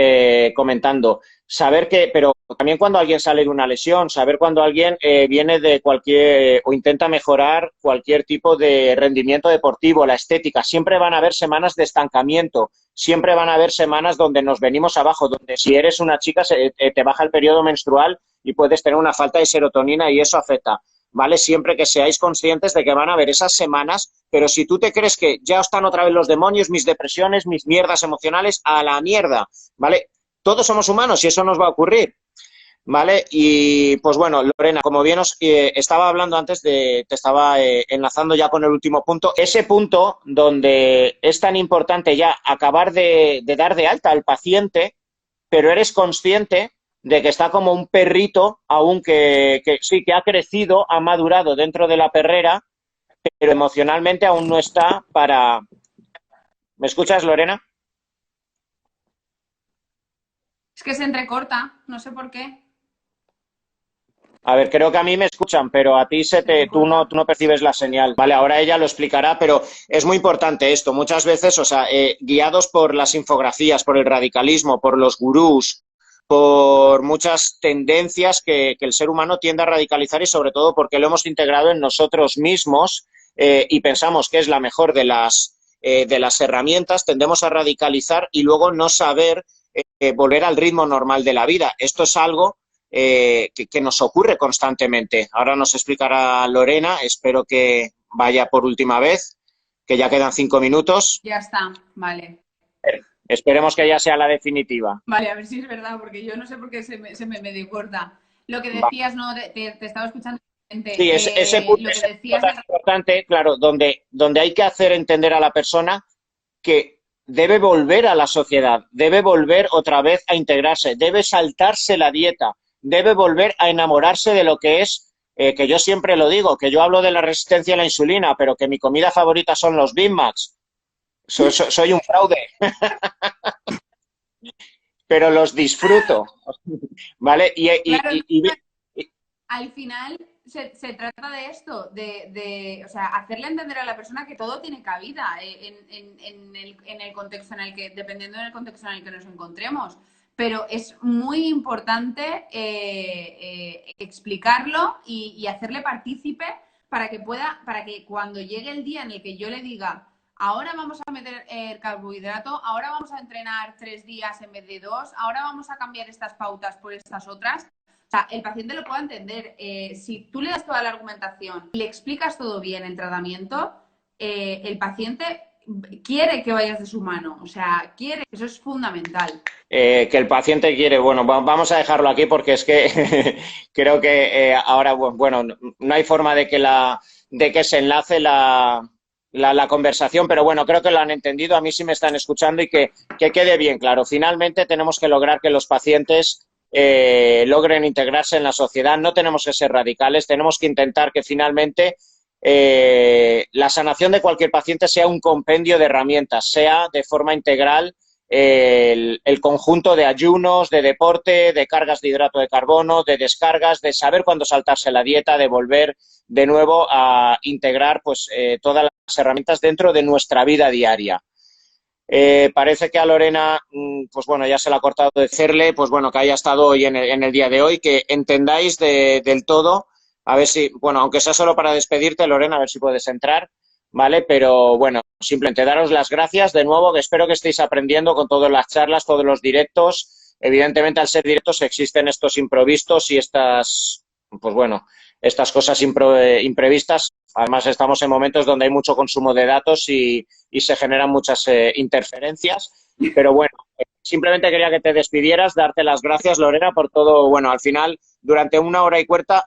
comentando, saber que, pero también cuando alguien sale de una lesión, saber cuando alguien viene de cualquier, o intenta mejorar cualquier tipo de rendimiento deportivo, la estética, siempre van a haber semanas de estancamiento, siempre van a haber semanas donde nos venimos abajo, donde si eres una chica te baja el periodo menstrual y puedes tener una falta de serotonina y eso afecta. ¿Vale? Siempre que seáis conscientes de que van a haber esas semanas, pero si tú te crees que ya están otra vez los demonios, mis depresiones, mis mierdas emocionales, a la mierda, ¿vale? Todos somos humanos y eso nos va a ocurrir, ¿vale? Y pues bueno, Lorena, como bien os estaba hablando antes, te estaba enlazando ya con el último punto, ese punto donde es tan importante ya acabar de dar de alta al paciente, pero eres consciente de que está como un perrito, aún que sí, que ha crecido, ha madurado dentro de la perrera, pero emocionalmente aún no está para... ¿Me escuchas, Lorena? Es que se entrecorta, no sé por qué. A ver, creo que a mí me escuchan, pero a ti Se tú entrecorta. no percibes la señal. Vale, ahora ella lo explicará, pero es muy importante esto. Muchas veces, o sea, guiados por las infografías, por el radicalismo, por los gurús, por muchas tendencias que el ser humano tiende a radicalizar y sobre todo porque lo hemos integrado en nosotros mismos y pensamos que es la mejor de las herramientas, tendemos a radicalizar y luego no saber volver al ritmo normal de la vida. Esto es algo que nos ocurre constantemente. Ahora nos explicará Lorena, espero que vaya por última vez, que ya quedan 5 minutos. Ya está, vale. Esperemos que ya sea la definitiva. Vale, a ver si es verdad, porque yo no sé por qué se me medio corta. Lo que Va. decías, ¿no? Te estaba escuchando. Sí, Lo que ese decías punto del es importante, claro, donde hay que hacer entender a la persona que debe volver a la sociedad, debe volver otra vez a integrarse, debe saltarse la dieta, debe volver a enamorarse de lo que es, que yo siempre lo digo, que yo hablo de la resistencia a la insulina, pero que mi comida favorita son los Big Macs. Soy un fraude, pero los disfruto, ¿vale? Claro, Y al final se trata de esto, o sea, hacerle entender a la persona que todo tiene cabida en el contexto en el que, dependiendo del contexto en el que nos encontremos. Pero es muy importante explicarlo y hacerle partícipe para que cuando llegue el día en el que yo le diga, ahora vamos a meter el carbohidrato, ahora vamos a entrenar 3 días en vez de 2, ahora vamos a cambiar estas pautas por estas otras, o sea, el paciente lo pueda entender. Si tú le das toda la argumentación y le explicas todo bien el tratamiento, el paciente quiere que vayas de su mano. O sea, quiere. Eso es fundamental. que el paciente quiere, bueno, vamos a dejarlo aquí porque es que creo que ahora, bueno, no hay forma de que se enlace la conversación, pero bueno, creo que lo han entendido, a mí sí me están escuchando y que quede bien claro. Finalmente tenemos que lograr que los pacientes logren integrarse en la sociedad, no tenemos que ser radicales, tenemos que intentar que finalmente la sanación de cualquier paciente sea un compendio de herramientas, sea de forma integral el conjunto de ayunos, de deporte, de cargas de hidrato de carbono, de descargas, de saber cuándo saltarse la dieta, de volver de nuevo a integrar pues todas las herramientas dentro de nuestra vida diaria. Parece que a Lorena, pues bueno, ya se le ha cortado decirle, pues bueno, que haya estado hoy en el día de hoy, que entendáis del todo, a ver si, bueno, aunque sea solo para despedirte, Lorena, a ver si puedes entrar, ¿vale? Pero bueno, simplemente daros las gracias de nuevo, que espero que estéis aprendiendo con todas las charlas, todos los directos. Evidentemente, al ser directos existen estos imprevistos y estas, pues bueno, estas cosas imprevistas. Además, estamos en momentos donde hay mucho consumo de datos y se generan muchas interferencias. Pero bueno, simplemente quería que te despidieras, darte las gracias, Lorena, por todo. Bueno, al final, durante una hora y cuarto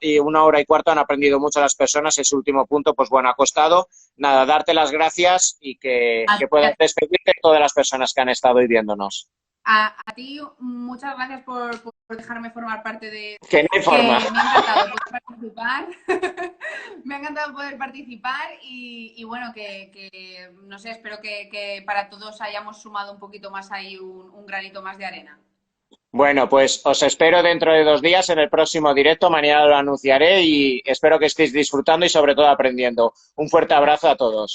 han aprendido mucho las personas. Ese último punto, pues bueno, ha costado. Nada, darte las gracias y que puedas despedirte de todas las personas que han estado hoy viéndonos. A ti, muchas gracias por dejarme formar parte de... Que no hay forma. Me ha encantado poder participar. Me ha encantado poder participar y bueno, no sé, espero que para todos hayamos sumado un poquito más ahí, un granito más de arena. Bueno, pues os espero dentro de 2 días en el próximo directo. Mañana lo anunciaré y espero que estéis disfrutando y sobre todo aprendiendo. Un fuerte abrazo a todos.